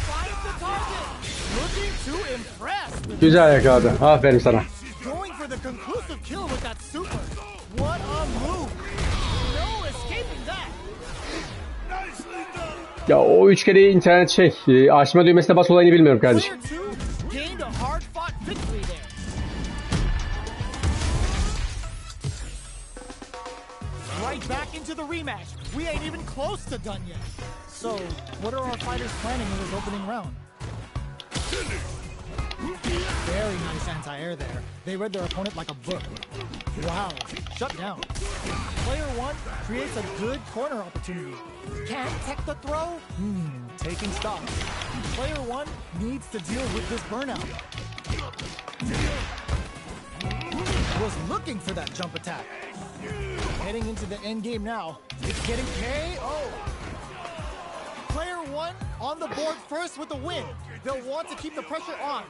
B: Finds the target. Looking to impress.
A: Güzel yakaladı. Aferin sana.
B: Going for the conclusive kill with that super. What a move. No escaping that.
C: Nicely done.
A: Ya o 3 kere internet açma düğmesine bas olayını bilmiyorum kardeşim.
B: Player 2 gained a hard-fought victory there. Right back into the rematch. We ain't even close to done yet. So, what are our fighters planning in this opening round? Very nice anti-air there. They read their opponent like a book. Wow, shut down. Player 1 creates a good corner opportunity. Can't tech the throw? Taking stock. Player 1 needs to deal with this burnout. Was looking for that jump attack. Heading into the end game now. It's getting KO. Player 1 on the board first with the win. They'll want to keep the pressure on.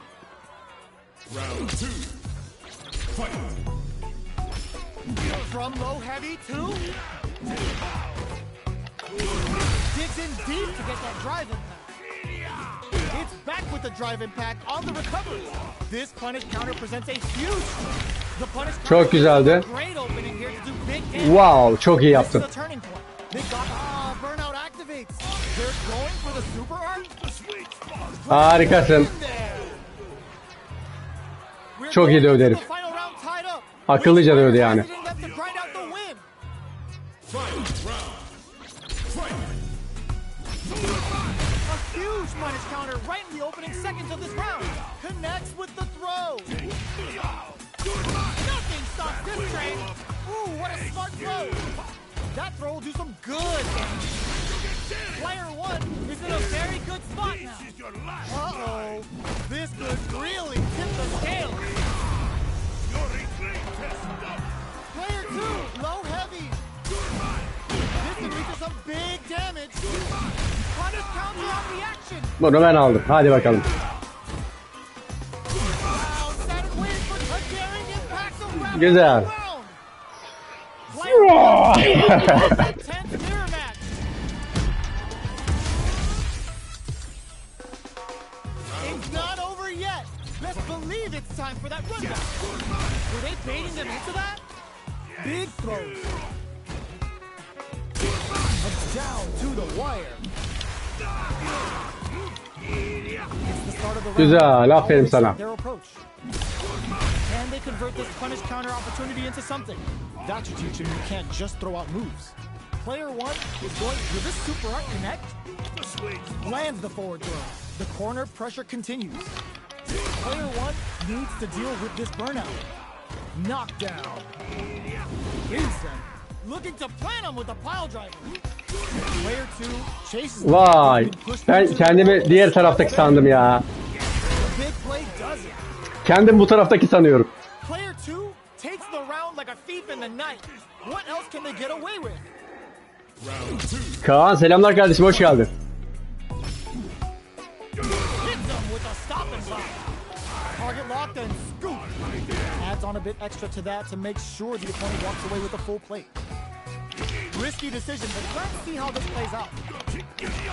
C: Round 2. Fight.
B: From low heavy to digs in deep to get that drive impact. It's back with the drive impact on the recovery. This punish counter presents a huge. The punish
A: Çok güzeldi.
B: great opening here to do big damage.
A: Wow, çok iyi yaptın.
B: This is the turning point. They got burnout activates. They're going for the super art.
A: Harikasın. Çok iyi dövdü herif. Akıllıca dövdü yani.
B: A huge punish counter right in the opening seconds of this round. Connects with the throw. Nothing stops this train. Ooh, what a smart throw. That throw will do some good damage. Player 1 is in a very good spot now. Uh-oh. This could really tip the scale. Player 2, low heavy. This could lead to some big damage. Punish counter on reaction.
A: Bunu ben aldım. Hadi bakalım. Güzel.
B: believe it's time for that run back. Were they baiting them into that? Big throws. Down to the wire. It's the start of the round.
A: Güzel, aferin sana.
B: Their approach. Can they convert this punish counter opportunity into something? That should teach him you can't just throw out moves. Player one is going. Will this super art connect? Lands the forward throw. The corner pressure continues. Player one needs to deal with this burnout. Knockdown. Instant. Looking to plant him with a pile driver. Player two chases.
A: Vay. Ben kendimi diğer taraftaki sandım ya.
B: The big play does it.
A: Kendim bu taraftaki sanıyorum.
B: Player two takes the round like a thief in the night. What else can they get away with?
A: Kaan selamlar kardeşim, hoş geldin.
B: Hits them with a stop and block. Target locked and scoop. Adds on a bit extra to that to make sure the opponent walks away with a full plate. Risky decision, but let's see how this plays out.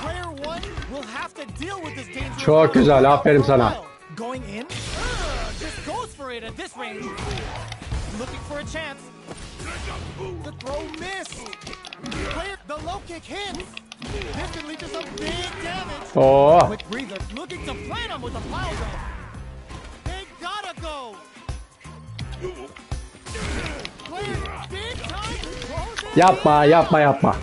B: Player one will have to deal with this dangerous.
A: Çok güzel, aferin sana.
B: Going in, just goes for it at this range. Looking for a chance. The throw missed. Player, the low kick hits. This could lead to some big damage.
A: Oo.
B: Quick breather, looking to plant him with a pile drive. They gotta go. Player, big time.
A: Yapma, yapma, yapma.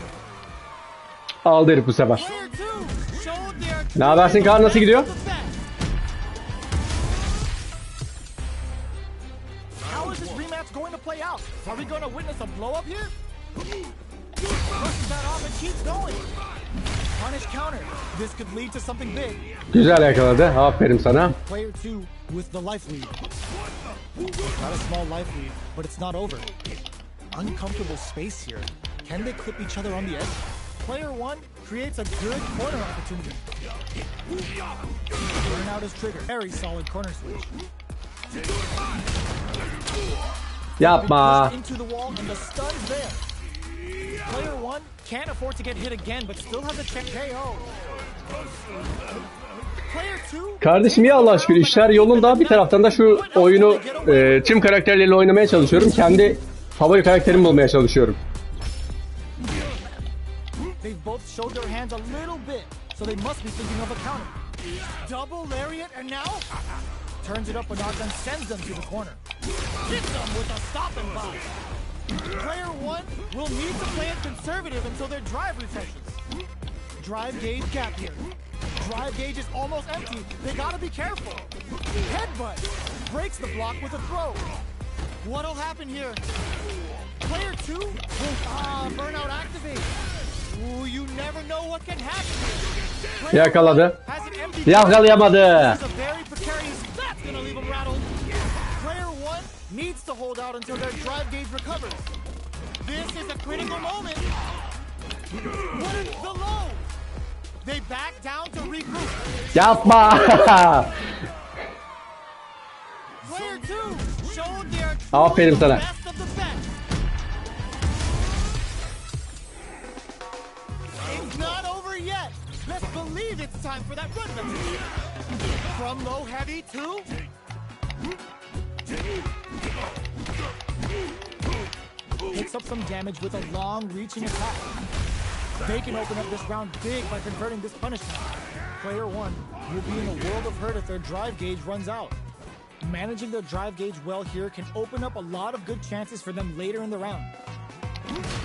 A: Aldı herif bu sefer.
B: Player two showed their.
A: Ne habersin Kaan, nasıl gidiyor?
B: How is this rematch going to play out? Are we going to witness a blow up here? Pushes that off and keeps going. Punish counter. This could lead to something big.
A: Güzel yakaladı. Aferin sana.
B: Player two with the life lead. Not a small life lead, but it's not over. Uncomfortable space here. Can they clip each other on the edge? Player one creates a good corner opportunity. Burnout is triggered. Very solid corner switch.
A: Yapma.
B: Into the wall and the stun's there. Player one can't afford to get hit again, but still has a check KO. Player two.
A: Kardeşim ya, Allah aşkına işler yolunda. Bir taraftan da şu oyunu tüm karakterlerle oynamaya çalışıyorum. Kendi favori karakterimi bulmaya çalışıyorum.
B: They've both showed their hands a little bit, so they must be thinking of a counter. Double lariat and now turns it up a notch and sends them to the corner. Hits them with a stop and block. Player one will need to play it conservative until their drive refreshes. Drive gauge gap here. Drive gauge is almost empty. They gotta be careful. Headbutt breaks the block with a throw. What'll happen here? Player two will burnout activate. Ooh, you never know what can happen here.
A: Yakaladı.
B: Has an empty
A: Yakalayamadı.
B: This is a very precarious. That's gonna leave him rattled. Player one needs to hold out until their drive gauge recovers. This is a critical moment. What is the low? They back down to regroup.
A: Yapma.
B: Player two showed their
A: Aferin sana.
B: best of the best. It's not over yet. Let's believe it's time for that run back. From low heavy to picks up some damage with a long-reaching attack. They can open up this round big by converting this punishment. Player one will be in a world of hurt if their drive gauge runs out. Managing their drive gauge well here can open up a lot of good chances for them later in the round.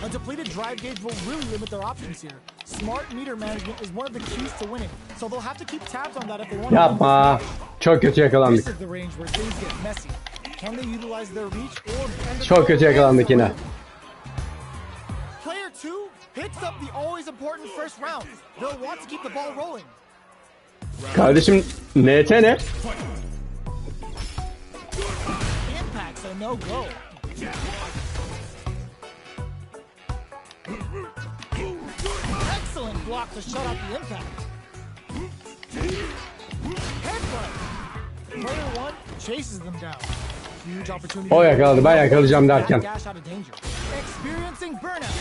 B: A depleted drive gauge will really limit their options here. Smart meter management is one of the keys to winning, so they'll have to keep tabs on that if they want to win
A: Yapma. Çok kötü
B: this.
A: yakalandık.
B: This is the range where things get messy. Can they utilize their reach or
A: Çok kötü yakalandık yine.
B: Player two picks up the always important first round. They'll want to keep the ball rolling.
A: Kardeşim NT ne?
B: Impact's a no-go. Excellent block to shut out the impact. Headbutt. Player one chases them down. Huge opportunity.
A: O yakaladı, ben yakalayacağım derken.
B: Dash out of danger. Experiencing burnout.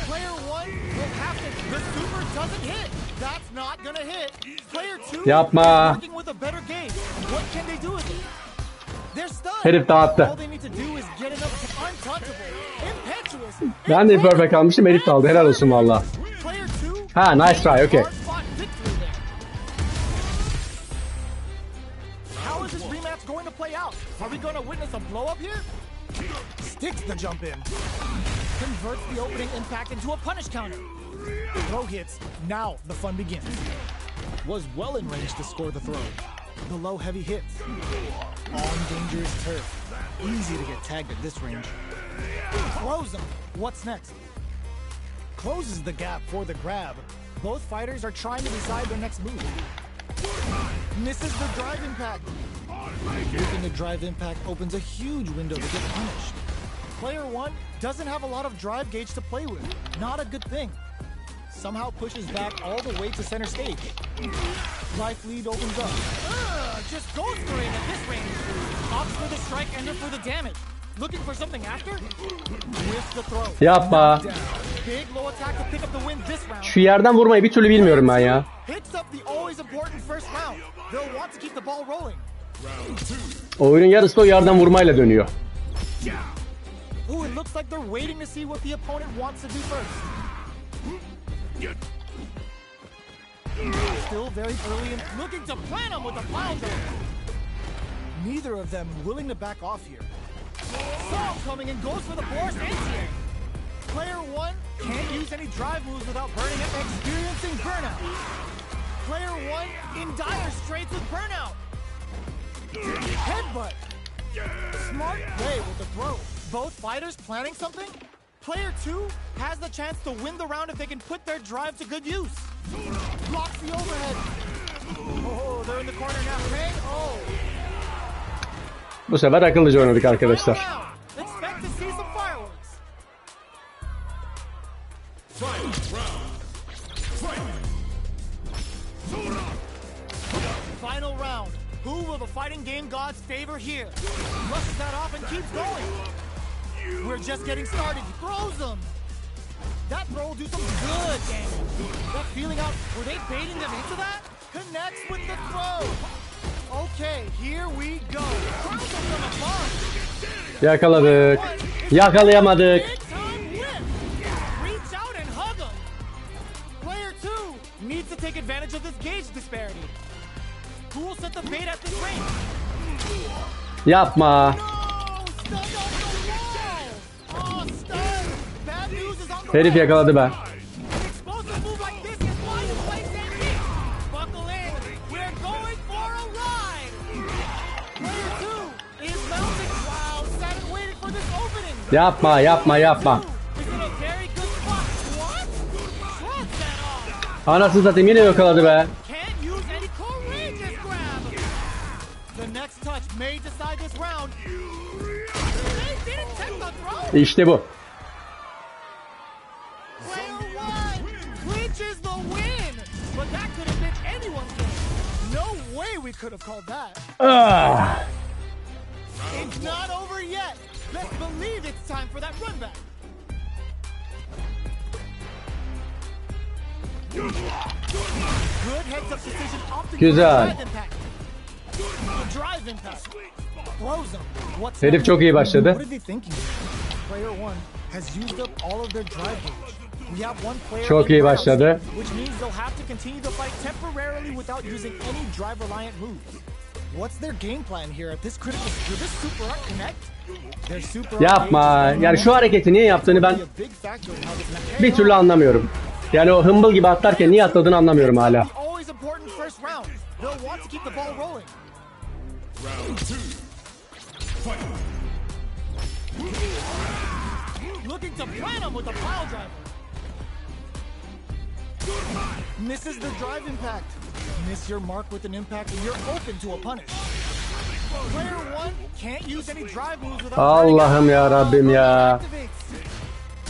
B: Player one will have to. The super doesn't hit. That's not gonna hit. Player two.
A: Yapma.
B: Working with a better game. What can they do with it? They're stunned.
A: Herif dağıttı.
B: All they need to do is get enough untouchable, impetuous.
A: Ben de bir perfect almıştım. Herif de aldı. Helal olsun valla.
B: Player two.
A: Ha, nice try. Okay.
B: Hard-fought victory there. How is this rematch going to play out? Are we going to witness a blow up here? Sticks the jump in. Converts the opening impact into a punish counter. The throw hits. Now the fun begins. Was well in range to score the throw. The low heavy hits. On dangerous turf. Easy to get tagged at this range. Throws him. What's next? Closes the gap for the grab. Both fighters are trying to decide their next move. Misses the drive impact. Losing the drive impact opens a huge window to get punished. Player one doesn't have a lot of drive gauge to play with. Not a good thing. Somehow pushes back all the way to center stage. Life lead opens up. Just goes for it at this range. Opts for the strike, ender for the damage. Looking for something after? Missed the throw.
A: Yapma.
B: Big low attack to pick up the win this round.
A: Şu yerden vurmayı bir türlü bilmiyorum ben ya.
B: Hits up the always important first round. They'll want to keep the ball rolling.
A: Oyunun yarısı da o yerden vurmayla dönüyor.
B: Ooh, it looks like they're waiting to see what the opponent wants to do first. Still very early and looking to plan him with a pounder. Neither of them willing to back off here. Saw coming and goes for the Boris anti-air. Player one can't use any drive moves without burning it, experiencing burnout. Player one in dire straits with burnout. Headbutt. Smart play with the throw. Both fighters planning something? Player two has the chance to win the round if they can put their drive to good use. Blocks the overhead. Oh, they're in the corner now. Hey, oh.
A: Bu sefer akıllıca oynadık arkadaşlar.
B: Expect to see some fireworks. Final round. Who will the fighting game gods favor here? Flushes that off and keeps going. We're just getting started. He throws them. That throw will do some good damage. That feeling out, were they baiting them into that? Connects with the throw. Okay, here we go. Throws them from afar.
A: Yakaladık. Yakalayamadık.
B: Big time whip. Reach out and hug him. Player two needs to take advantage of this gauge disparity. Who will set the bait at this range?
A: Yapma.
B: No! Stunned off the wall! Oh, stunned! Bad news is on the
A: Herif
B: way.
A: yakaladı be.
B: An explosive move like this is why you play safety. Buckle in. We're going for a ride. Player two is mounting. Wow, sat and waited for this opening.
A: Yapma, yapma, yapma.
B: Is it a very good spot? What? Shrugs that off.
A: Anasını satayım, yine yakaladı be.
B: Can't use any courageous grab. The next touch may decide this round. They didn't take the throw.
A: İşte bu.
B: Player one clinches the win. But that could have been anyone's game. No way we could have called that.
A: Ah.
B: It's not over yet. Let's believe it's time for that run back. Good heads up decision. Opting
A: Güzel.
B: for the drive impact. The drive impact. Throws him. What's
A: Herif
B: next?
A: çok iyi başladı.
B: What are they thinking? Player one has used up all of their drive gauge. We have one player
A: Çok
B: in
A: iyi
B: round,
A: başladı.
B: which means they'll have to continue the fight temporarily without using any drive-reliant moves. What's their game plan here at this critical? Will this super art connect? Their super art
A: Yapma.
B: gauge is
A: Yani şu hareketi niye yaptığını ben
B: be a big factor in how this match-
A: bir türlü anlamıyorum. Yani o hımbıl gibi atlarken niye atladığını anlamıyorum hala.
B: The always important first round. They'll want to keep the ball rolling. Looking to plan him with a pile driver. Misses the drive impact. Miss your mark with an impact and you're open to a punish. Player one can't use any drive moves without
A: Allah'ım ya Rabbim ya.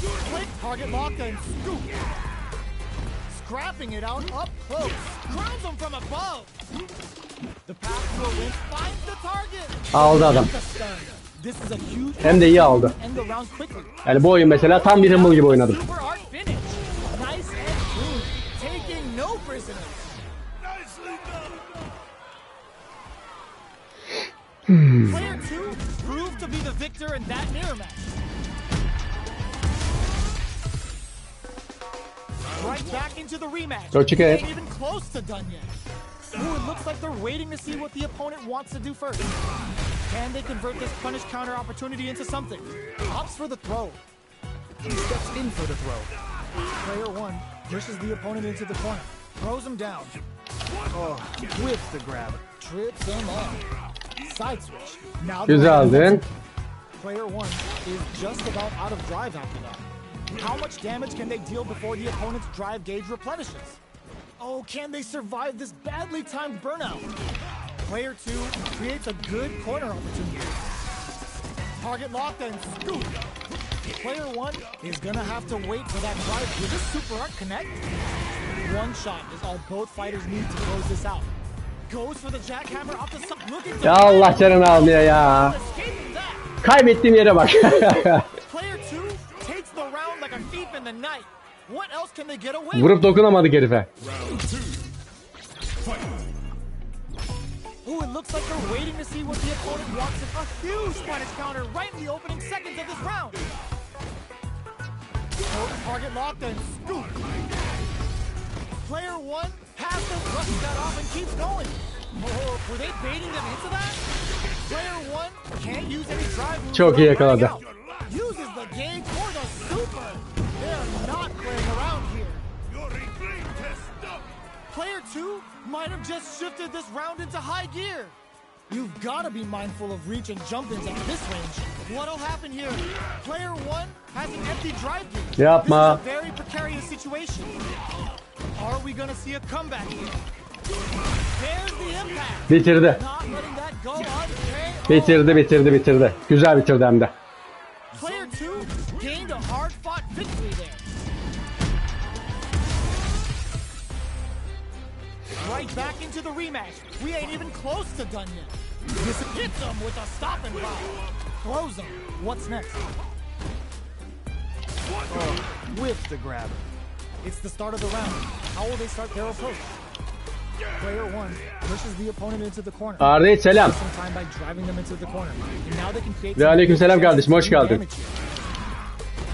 B: Click, target lock and scoop. Scrapping it out up close. Grounds him from above. The path to a win finds the target.
A: Aldı adam.
B: The stun. This is a huge
A: Hem de iyi aldı.
B: end the round quickly.
A: Yani bu oyun mesela tam bir hımbıl gibi oynadım.
B: Super art finish. Nice and clean. Taking no prisoners.
C: Nicely done.
B: Player 2 proved to be the victor in that mirror match. Right back into the rematch.
A: Go check it.
B: Ain't even close to done yet. Ooh, it looks like they're waiting to see what the opponent wants to do first. Can they convert this punish counter opportunity into something? Opts for the throw. He steps in for the throw. Player 1 pushes the opponent into the corner. Throws him down. Oh, whips the grab. Trips him up. Side switch. Now
A: Güzeldin.
B: Player 1 is just about out of drive after that. How much damage can they deal before the opponent's drive gauge replenishes? Oh, can they survive this badly timed burnout? Player 2 creates a good corner opportunity. Target locked and scoop. Player 1 is gonna have to wait for that drive. Will this super art connect? One shot is all both fighters need to close this out. Goes for the jackhammer off the side. Looking to
A: Ya Allah canını almıyor ya.
B: escaping that.
A: Kaybettiğim yere bak.
B: Player 2 takes the round like a thief in the night. What else can they get away with?
A: Vurup dokunamadık herife.
B: Ooh, it looks like they're waiting to see what the opponent wants. A huge punish counter right in the opening seconds of this round. Target locked and scoop. Player 1 has to brush that off and keeps going. Oh, were they baiting them into that? Player 1 can't use any drive moves.
A: Çok iyi yakaladı.
B: Uses the gauge for the super. They're not playing around here.
C: Your replay test stop.
B: Player 2 might have just shifted this round into high gear. You've got to be mindful of reach and jump-ins at this range. What'll happen here? Player 1 has an empty drive gauge.
A: Yapma.
B: This is a very precarious situation. Are we going to see a comeback here? There's the impact.
A: Bitirdi.
B: Not letting that go unpaid.
A: Bitirdi. Güzel bitirdi hem de.
B: Player 2 gained a hard-fought victory there. Right back into the rematch. We ain't even close to done yet. This hits him with a stop and drop. Throws him. What's next? Oh, whips the grabber. It's the start of the round. How will they start their approach? Player 1 pushes the opponent into the corner.
A: Ardet selam.
B: Some time by driving them into the corner. And now they can create
A: Ve aleykümselam kardeşim, hoş geldin.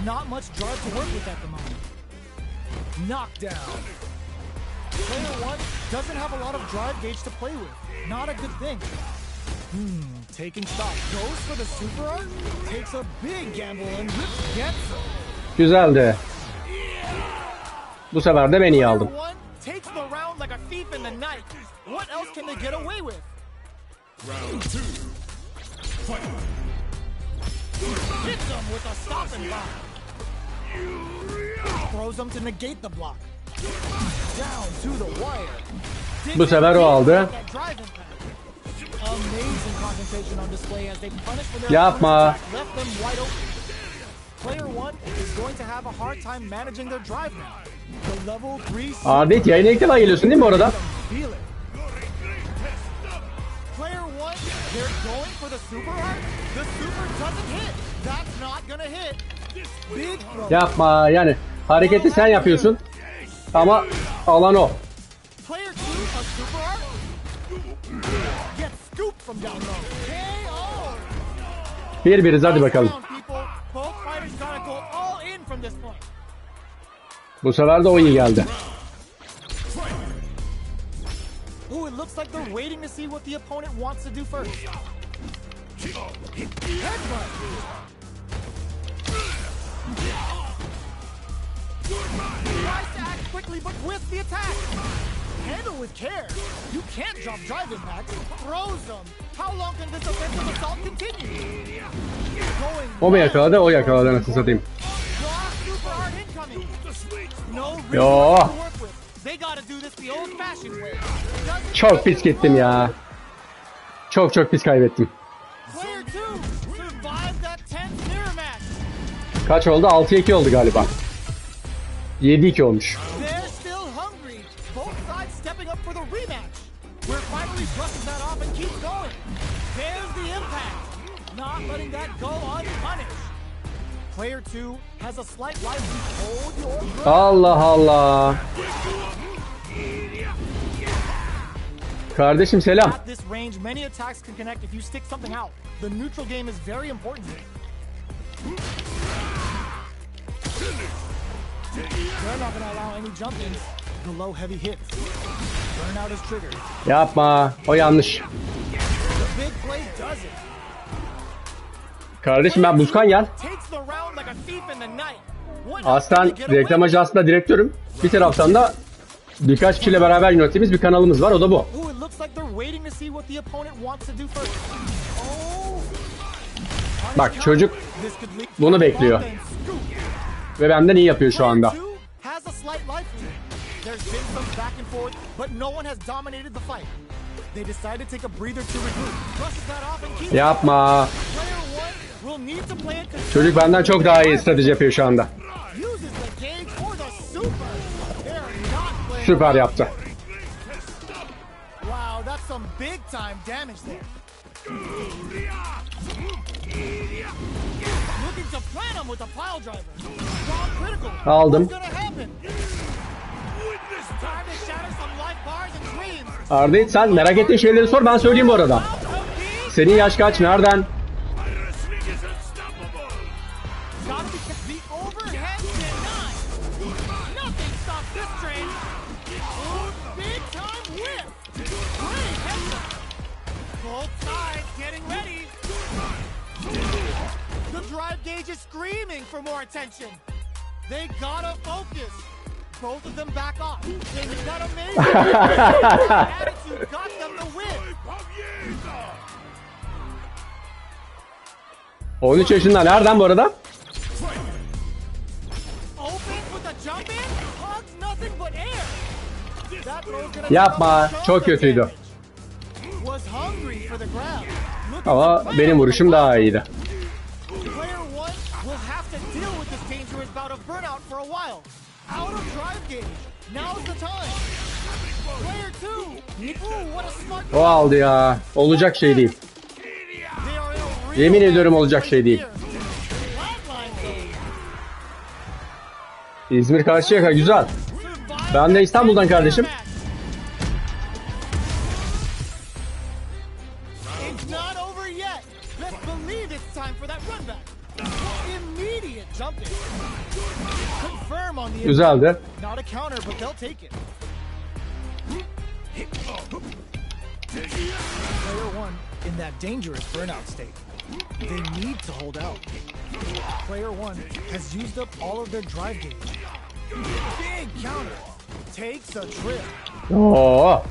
B: Not much drive to work with at the moment. Knockdown. Player 1 doesn't have a lot of drive gauge to play with. Not a good thing. Taking stock. Goes for the super art. Takes a big gamble and whips gets him.
A: Güzeldi. Bu sefer de ben iyi aldım.
B: Player 1 takes the round like a thief in the night. What else can they get away with?
C: Round 2. Fight.
B: Hits him with a stop and block. Throws him to negate the block. Down to the wire.
A: Bu sefer o aldı.
B: Amazing concentration on display as they punish for their
A: Yapma.
B: attack, left them wide open. Player 1 is going to have a hard time managing their drive now. The level 3
A: Ardet yayına ilk defa geliyorsun değil mi orada?
B: feel it. Player 1, they're going for the super art. The super doesn't hit. That's not gonna hit. Big throw.
A: Yapma yani hareketi sen yapıyorsun ama alan o.
B: Player 2, a super art. Gets scooped from down low. KO.
A: Birbiriz hadi bakalım.
B: Both fighters gotta go all in from this point.
A: Bu sefer de o iyi geldi.
B: Ooh, it looks like they're waiting to see what the opponent wants to do first. Headbutt. Tries to act quickly, but with the attack. Handle with care. You can't drop drive impact. Throws them. How long can this offensive assault continue? Going
A: O mu yakaladı? O yakaladı nasıl satayım.
B: raw super art incoming. No
A: Yo.
B: reason to work with. They gotta do this the old-fashioned way. Doesn't
A: Çok pis gittim ya. Çok pis kaybettim.
B: Player 2 survived that tense mirror match.
A: Kaç oldu? 6-2 oldu galiba. 7-2 olmuş.
B: They're still hungry. Both sides stepping up for the rematch. We're finally brushes that off and keeps going. There's the impact. Not letting that go unpunished. Player 2 has a slight life to hold your ground.
A: Allah Allah. Kardeşim selam.
B: At this range, many attacks can connect if you stick something out. The neutral game is very important here. They're not gonna allow any jump-ins. The low heavy hits. Burnout is triggered.
A: Yapma. O yanlış.
B: The big play does it.
A: Kardeşim ben Buzkangel.
B: Takes the round like a thief in the night.
A: Aslen reklam ajansında direktörüm. Bir taraftan da birkaç kişiyle beraber yönettiğimiz bir kanalımız var. O da bu.
B: Ooh, it looks like they're waiting to see what the opponent wants to do first. Oh.
A: Bak çocuk bunu bekliyor. Ve benden iyi yapıyor şu anda.
B: Has a slight life lead. There's been some back and forth, but no one has dominated the fight. They decided to take a breather to regroup. Brushes that off and keeps.
A: Yapma.
B: Player one will need to play it.
A: Çocuk benden çok daha iyi strateji yapıyor şu anda.
B: Uses the gauge or the super. They're not playing.
A: Süper yaptı.
B: Wow, that's some big time damage there. Looking to plant him with a pile driver. Strong critical.
A: Aldım.
B: What's gonna happen? Time to shatter some life bars and dreams.
A: Arda'yı sen merak ettiğin şeyleri sor, ben söyleyeyim bu arada. Senin yaş kaç, nereden?
B: Gotta be the overhead deny. Nothing stops this train. Big time whip. Great headshot. Both sides getting ready. The drive gauge is screaming for more attention. They gotta focus. Both of them back off. They've got amazing attitude, got them to win.
A: 13 yaşında, nereden bu arada?
B: Open with a jump in, hugs nothing but air. That throw's gonna
A: Yapma, çok kötüydü.
B: Was hungry for the grab.
A: Ama benim vuruşum daha iyiydi.
B: Player one will have to deal with this dangerous bout of burnout for a while. Out of drive gauge. Now's the time. Player two. Ooh, what a smart.
A: O aldı ya. Olacak şey değil.
B: They are in a real
A: Yemin ediyorum olacak şey değil.
B: flatline zone.
A: İzmir Karşıyaka güzel. Ben de İstanbul'dan kardeşim.
B: It's not over yet. Let's believe it's time for that run back. Immediate jump in. Confirm on the
A: Güzeldi.
B: Not a counter, but they'll take it. Player one in that dangerous burnout state. They need to hold out. Player one has used up all of their drive gauge. Big counter. Takes a trip.
A: Oo,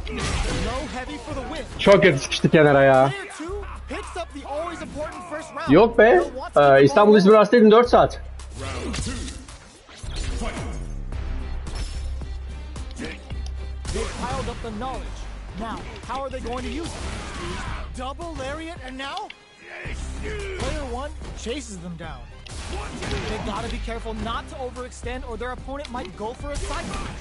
B: Low heavy for the win.
A: çok kötü sıkıştı kenara ya.
B: Player two picks up the always important first round.
A: Yok be. İstanbul İzmir arasındaydım 4 saat.
B: They piled up the knowledge. Now, how are they going to use it? Double lariat and now? Player one chases them down. They gotta be careful not to overextend or their opponent might go for a side punch.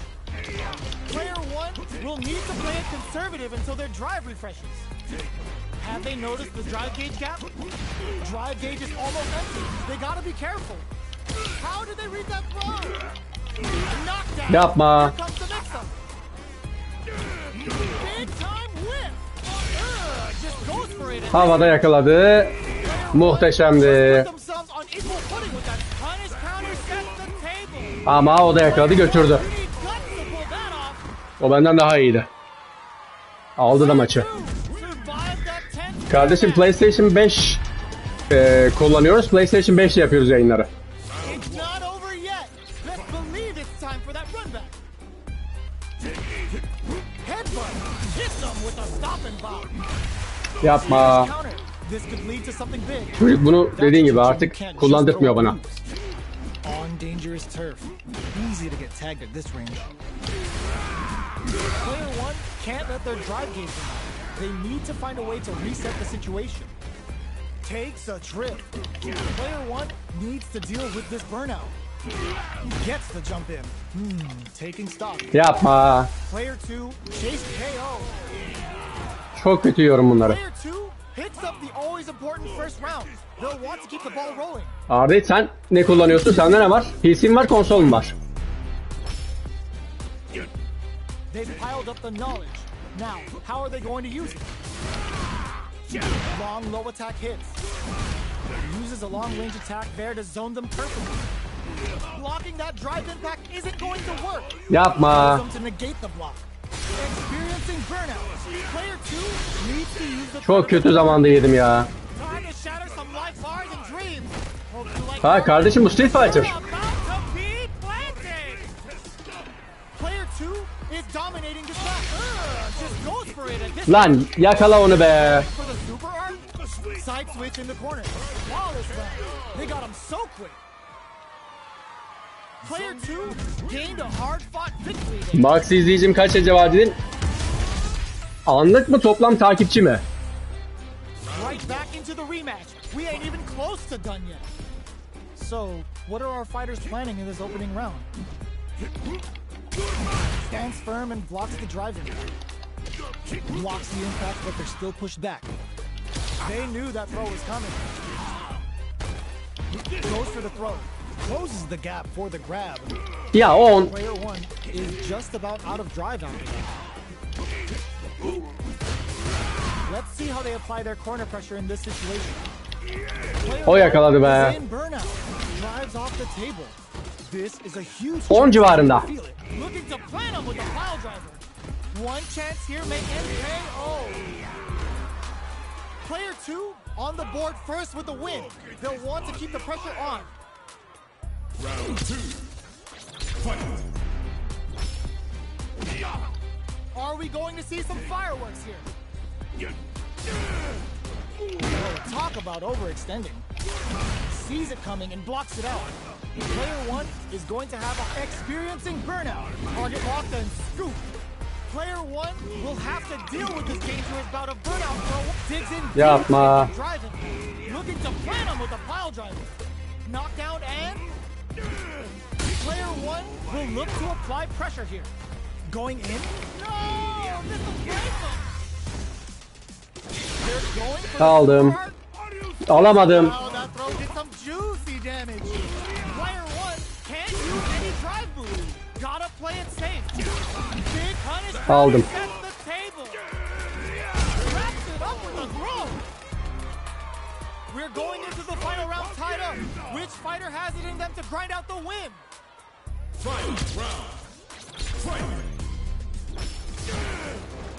B: Player one will need to play it conservative until their drive refreshes. Have they noticed the drive gauge gap? Drive gauge is almost empty. They gotta be careful. How did they read that throw? Knockdown.
A: Yapma.
B: Here comes the mix-up. Big time whip. Just goes for it.
A: Havada yakaladı. Muhteşemdi.
B: Themselves on equal footing with that punish counter sets the table.
A: Ama o da yakaladı, götürdü.
B: You need guts to pull that off.
A: O benden daha iyiydi. Aldı da maçı.
B: Survive that tense.
A: Kardeşim PlayStation 5 kullanıyoruz. PlayStation 5 ile yapıyoruz yayınları.
B: It's not over yet. Let's believe it's time for that run back. Headbutt. Hit them with a stop and bomb.
A: Yapma.
B: Counter. This could lead to something big.
A: Çocuk bunu dediğin gibi artık kullandırtmıyor bana.
B: On dangerous turf. Easy to get tagged at this range. Player one can't let their drive gauge run out. They need to find a way to reset the situation. Takes a trip. Player one needs to deal with this burnout. Gets the jump in. Taking stock.
A: Yapma.
B: Player two chase KO.
A: Çok kötü yiyorum bunları.
B: Player two picks up the always important first round. They'll want to keep the ball rolling.
A: Arda sen ne kullanıyorsun? Sende ne var? PC'm var, konsolum var.
B: They've piled up the knowledge. Now, how are they going to use it? Long, low attack hits. Uses a long-range attack there to zone them perfectly. Blocking that drive impact isn't going to work.
A: Yapma.
B: To negate the block. Experiencing burnout. Player 2 needs to use the
A: Çok kötü zamanda yedim ya.
B: time to shatter some life bars and dreams. Hope you like
A: Ha kardeşim bu Street Fighter.
B: about to be planted. Player 2 is dominating this match. Just goes for it at this
A: Lan yakala onu be.
B: for the super art. Side switch in the corner. Flawless round. They got him so quick. Player 2 gained a hard-fought victory there.
A: Max izleyicim kaç acaba dedin? Anlık mı toplam takipçi mi?
B: Right back into the rematch. We ain't even close to done yet. So, what are our fighters planning in this opening round? Stands firm and blocks the drive impact. Blocks the impact, but they're still pushed back. They knew that throw was coming. Goes for the throw. Closes the gap for the grab.
A: Ya o on.
B: Player 1 is just about out of drive after that. Let's see how they apply their corner pressure in this situation. Player
A: O yakaladı
B: 1
A: be.
B: is in burnout. Drives off the table. This is a huge
A: 10 civarında.
B: Feel it. Looking to plan him with a pile driver. One chance here may end KO. Player 2 on the board first with the win. They'll want to keep the pressure on.
C: Round 2. Fight.
B: Are we going to see some fireworks here? Oh, talk about overextending. Sees it coming and blocks it out. Player 1 is going to have experiencing burnout. Target locked and scoop. Player 1 will have to deal with this dangerous bout of burnout throw. Digs in deep
A: Yapma.
B: into driving. Looking to plan him with a pile driver. Knockdown and player 1 will look to apply pressure here. Going in? No! This will break them! They're going for the
A: Aldım.
B: start.
A: Alamadım.
B: Wow, that throw did some juicy damage. Player 1 can't use any drive boost. Gotta play it safe. Big punish.
A: Aldım.
B: Sets the table. Wraps it up with a throw. We're going into the final round tied up. Which fighter has it in them to grind out the win?
C: Final round. Fight.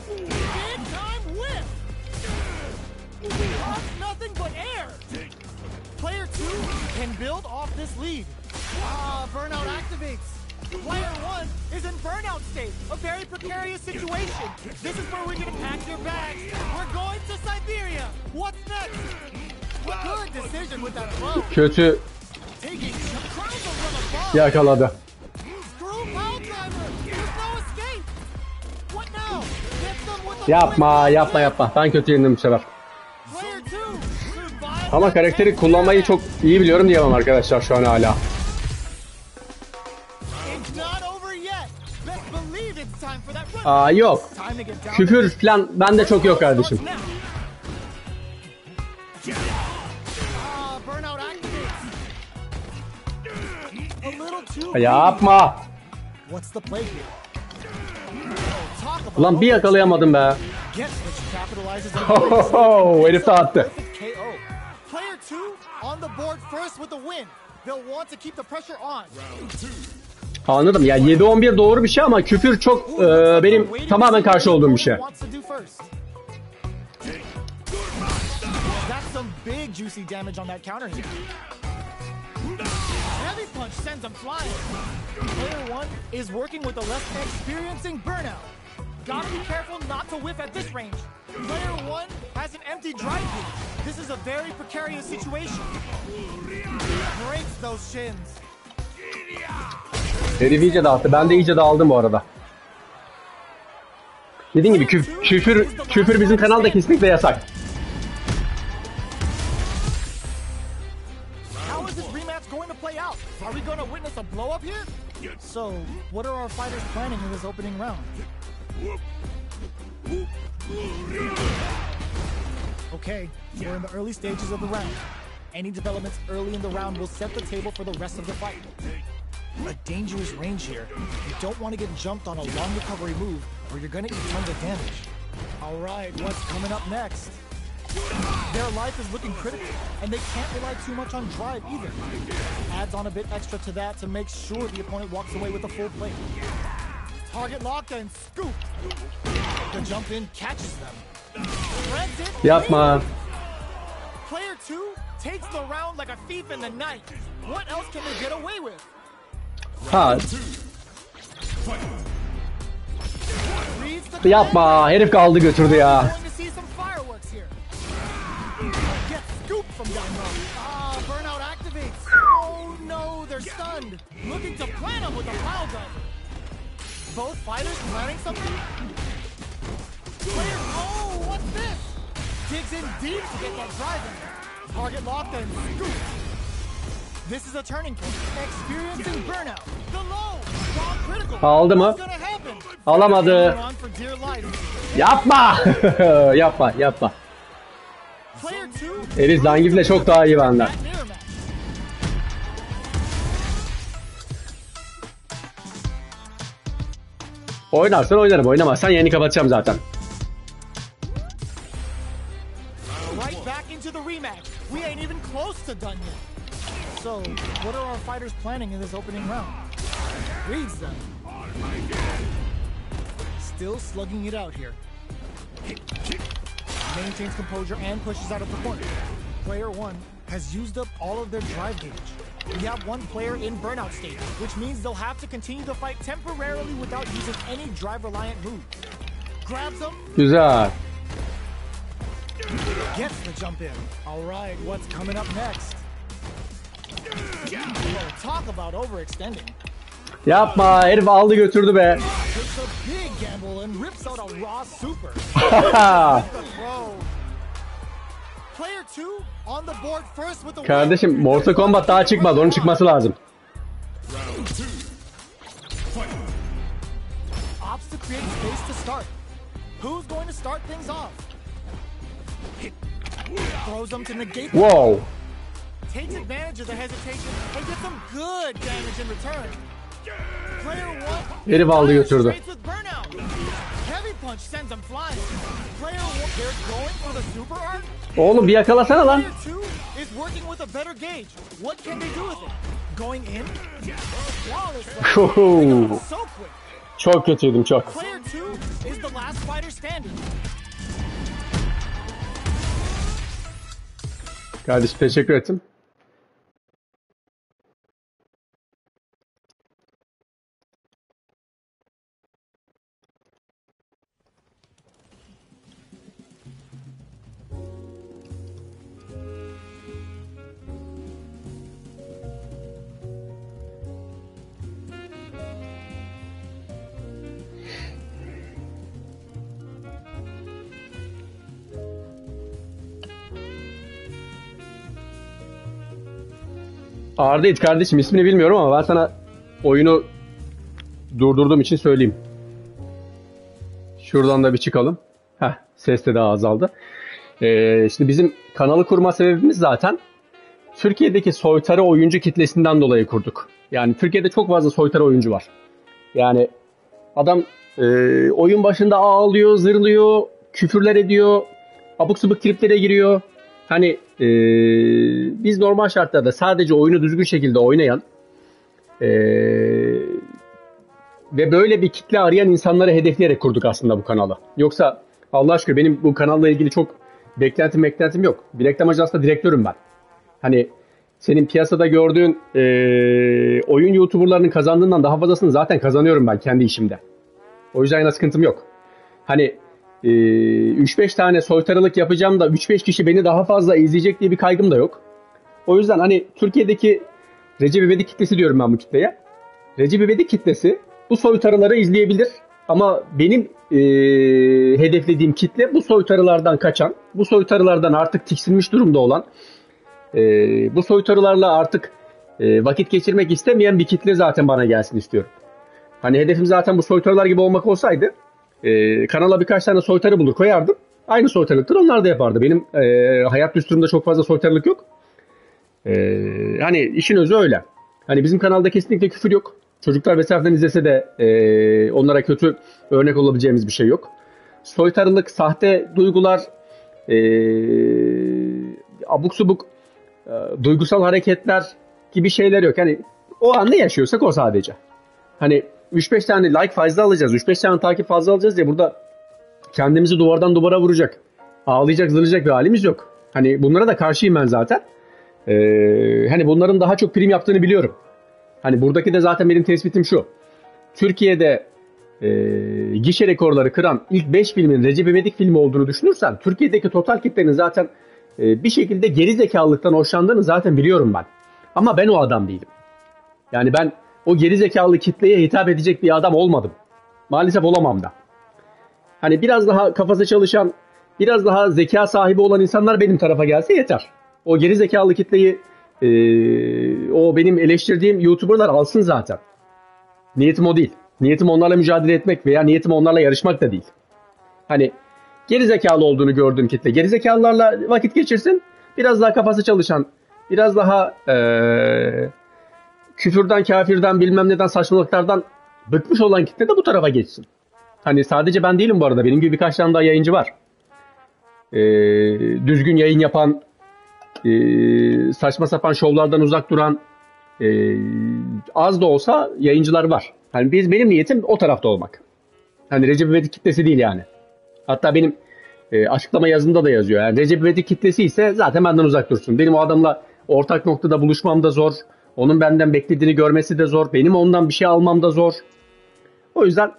B: Big time whip. Off nothing but air. Player 2 can build off this lead. Burnout activates. Player 1 is in burnout state, a very precarious situation. This is where we're gonna pack your bags. We're going to Siberia. What's next? Good decision with that throw.
A: Kötü
B: Taking crowns from above.
A: yakaladı.
B: Screw pile driver. There's no escape. What now? Hits them with a
A: Yapma yapma yapma. Ben kötü yendim bu sefer.
B: Player 2 survives.
A: Ama karakteri kullanmayı çok iyi biliyorum diyemem arkadaşlar şu an hala.
B: It's not over yet. Best believe it's time for that run.
A: Aa yok.
B: Time to get down.
A: Küfür falan bende çok yok kardeşim.
B: Burnout activates. A little too.
A: Yapma.
B: What's the play here? Talk about
A: Ulan bir yakalayamadım be.
B: Guess which capitalizes on
A: Hohoho, herif de attı.
B: perfect KO. Player 2 on the board first with the win. They'll want to keep the pressure on.
A: Anladım ya 7-11 doğru bir şey ama küfür çok benim tamamen karşı olduğum bir şey.
B: Wants to do first. That's some big juicy damage on that counter hit. Heavy punch sends him flying. Player 1 is working with a less experiencing burnout. Gotta be careful not to whiff at this range. Player 1 has an empty drive boot. This is a very precarious situation. Breaks those shins.
A: Herif iyice dağıttı. Ben de iyice dağıldım bu arada. Dediğim gibi küfür bizim kanalda kesinlikle yasak.
B: How is this rematch going to play out? Are we going to witness a blow up here? So, what are our fighters planning in this opening round? Okay, we're in the early stages of the round. Any developments early in the round will set the table for the rest of the fight. A dangerous range here. You don't want to get jumped on a long recovery move, or you're gonna eat tons of damage. All right, what's coming up next? Their life is looking critical, and they can't rely too much on drive either. Adds on a bit extra to that to make sure the opponent walks away with a full plate. Target locked and scoop. The jump in catches them. Threads it.
A: Yapma.
B: Player 2 takes the round like a thief in the night. What else can they get away with?
A: Ha.
B: Reads the
A: Yapma. Herif kaldı götürdü ya.
B: Going to see some fireworks here. Get scooped from down low. Ah, burnout activates. Oh no, they're stunned. Looking to plant them with a pile driver. Both fighters planning something? Player, oh, what's this? Digs in deep to get that drive in there. Target locked and scoop. This is a turning point. Experiencing burnout. The low. Strong critical.
A: Aldı mı?
B: What's gonna happen?
A: Alamadı.
B: On for dear life.
A: Yapma. Yapma, yapma.
B: Player 2.
A: Herif Zangief'le çok daha iyi benden.
B: That mirror match.
A: Oynarsan oynarım, oynamazsan yayını kapatacağım zaten.
B: Right back into the rematch. We ain't even close to done yet. So, what are our fighters planning in this opening round? Reads them. Still slugging it out here. Maintains composure and pushes out of the corner. Player 1 has used up all of their drive gauge. We have one player in burnout state, which means they'll have to continue to fight temporarily without using any drive-reliant moves. Grabs them,
A: Güzel.
B: gets the jump in. All right, what's coming up next? Oh, talk about overextending.
A: Yapma. Herif aldı götürdü be.
B: Takes a big gamble and rips out a raw super. The throw. Player 2 on the board first with the win.
A: Kardeşim Mortal Kombat daha çıkmadı. Onun çıkması lazım.
B: Opts to create space to start. Who's going to start things off? Throws them to negate.
A: Wow.
B: Takes advantage of the hesitation and gets some good damage in return. Player 1.
A: Herif aldı götürdü.
B: Straight with burnout. Heavy punch sends them flying. Player 1, they're going for the super art.
A: Oğlum bir yakalasana lan.
B: Player 2 is working with a better gauge. What can they do with it? Going in? Flawless.
A: Huhu.
B: So quick.
A: Çok kötüydüm çok.
B: Player 2 is the last fighter standing.
A: Kardeşim teşekkür ettim. Arda'ydı kardeşim, ismini bilmiyorum ama ben sana oyunu durdurduğum için söyleyeyim. Şuradan da bir çıkalım. Heh, ses de daha azaldı. Şimdi bizim kanalı kurma sebebimiz zaten Türkiye'deki soytarı oyuncu kitlesinden dolayı kurduk. Yani Türkiye'de çok fazla soytarı oyuncu var. Yani adam oyun başında ağlıyor, zırlıyor, küfürler ediyor, abuk subuk triplere giriyor. Hani biz normal şartlarda sadece oyunu düzgün şekilde oynayan ve böyle bir kitle arayan insanları hedefleyerek kurduk aslında bu kanalı. Yoksa Allah aşkına benim bu kanalla ilgili çok beklentim yok. Bir reklam ajansında direktörüm ben. Hani senin piyasada gördüğün oyun YouTuber'larının kazandığından daha fazlasını zaten kazanıyorum ben kendi işimde. O yüzden yana sıkıntım yok. Hani 3-5 tane soytarılık yapacağım da 3-5 kişi beni daha fazla izleyecek diye bir kaygım da yok. O yüzden hani Türkiye'deki Recep İvedik kitlesi diyorum ben bu kitleye. Recep İvedik kitlesi bu soytarıları izleyebilir ama benim hedeflediğim kitle bu soytarılardan kaçan, bu soytarılardan artık tiksinmiş durumda olan, bu soytarılarla artık vakit geçirmek istemeyen bir kitle zaten bana gelsin istiyorum. Hani hedefim zaten bu soytarılar gibi olmak olsaydı kanala birkaç tane soytarı bulur koyardım. Aynı soytarılıktır onlar da yapardı. Benim hayat düsturumda çok fazla soytarılık yok. Hani işin özü öyle. Hani bizim kanalda kesinlikle küfür yok. Çocuklar vesaireden izlese de onlara kötü örnek olabileceğimiz bir şey yok. Soytarılık, sahte duygular, abuk subuk duygusal hareketler gibi şeyler yok. Hani o an ne yaşıyorsak o sadece. Hani 3-5 tane like fazla alacağız, 3-5 tane takip fazla alacağız diye burada kendimizi duvardan duvara vuracak, ağlayacak, zırlayacak bir halimiz yok. Hani bunlara da karşıyım ben zaten. Hani bunların daha çok prim yaptığını biliyorum. Hani buradaki de zaten benim tespitim şu. Türkiye'de gişe rekorları kıran ilk 5 filmin Recep İvedik filmi olduğunu düşünürsen Türkiye'deki total kitlenin zaten bir şekilde geri zekalılıktan hoşlandığını zaten biliyorum ben. Ama ben o adam değilim. Yani ben o geri zekalı kitleye hitap edecek bir adam olmadım. Maalesef olamam da. Hani biraz daha kafası çalışan, biraz daha zeka sahibi olan insanlar benim tarafa gelse yeter. O geri zekalı kitleyi o benim eleştirdiğim YouTuber'lar alsın zaten. Niyetim o değil. Niyetim onlarla mücadele etmek veya niyetim onlarla yarışmak da değil. Hani geri zekalı olduğunu gördüğüm kitle geri zekalılarla vakit geçirsin. Biraz daha kafası çalışan, biraz daha küfürden, kafirden, bilmem neden, saçmalıklardan bıkmış olan kitle de bu tarafa geçsin. Hani sadece ben değilim bu arada. Benim gibi birkaç tane daha yayıncı var. Düzgün yayın yapan, saçma sapan şovlardan uzak duran az da olsa yayıncılar var. Hani benim niyetim o tarafta olmak. Hani Recep İvedik kitlesi değil yani. Hatta benim açıklama yazımda da yazıyor. Yani Recep İvedik kitlesi ise zaten benden uzak dursun. Benim o adamla ortak noktada buluşmam da zor. Onun benden beklediğini görmesi de zor. Benim ondan bir şey almam da zor. O yüzden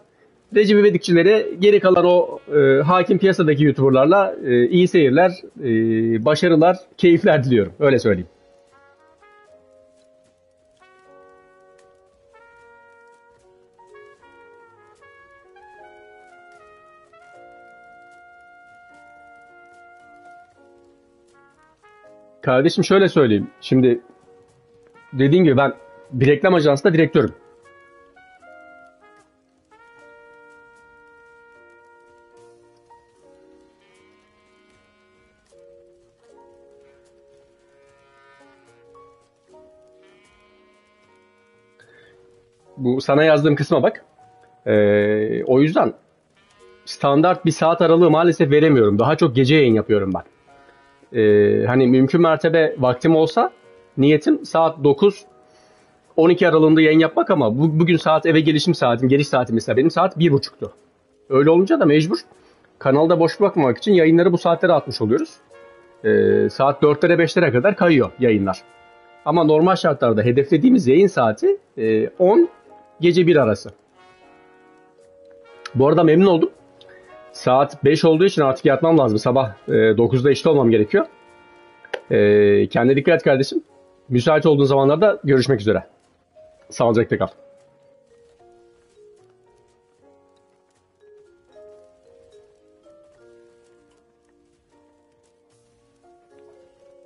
A: Recep İvedikçilere geri kalan o hakim piyasadaki YouTuber'larla iyi seyirler, başarılar, keyifler diliyorum. Öyle söyleyeyim. Kardeşim şöyle söyleyeyim. Şimdi dediğim gibi ben bir reklam ajansında direktörüm. Bu sana yazdığım kısma bak. O yüzden standart bir saat aralığı maalesef veremiyorum. Daha çok gece yayın yapıyorum ben. Hani mümkün mertebe vaktim olsa niyetim saat 9-12 aralığında yayın yapmak ama bugün saat eve gelişim saatim, geliş saatim mesela benim saat 1.30'tu. Öyle olunca da mecbur kanalda boş bırakmamak için yayınları bu saatlere atmış oluyoruz. Saat 4'lere 5'lere kadar kayıyor yayınlar. Ama normal şartlarda hedeflediğimiz yayın saati 10 gece 1 arası. Bu arada memnun oldum. Saat 5 olduğu için artık yatmam lazım. Sabah 9'da işte olmam gerekiyor. Kendine dikkat et kardeşim. Müsait olduğun zamanlarda görüşmek üzere. Sağlıcakla kal.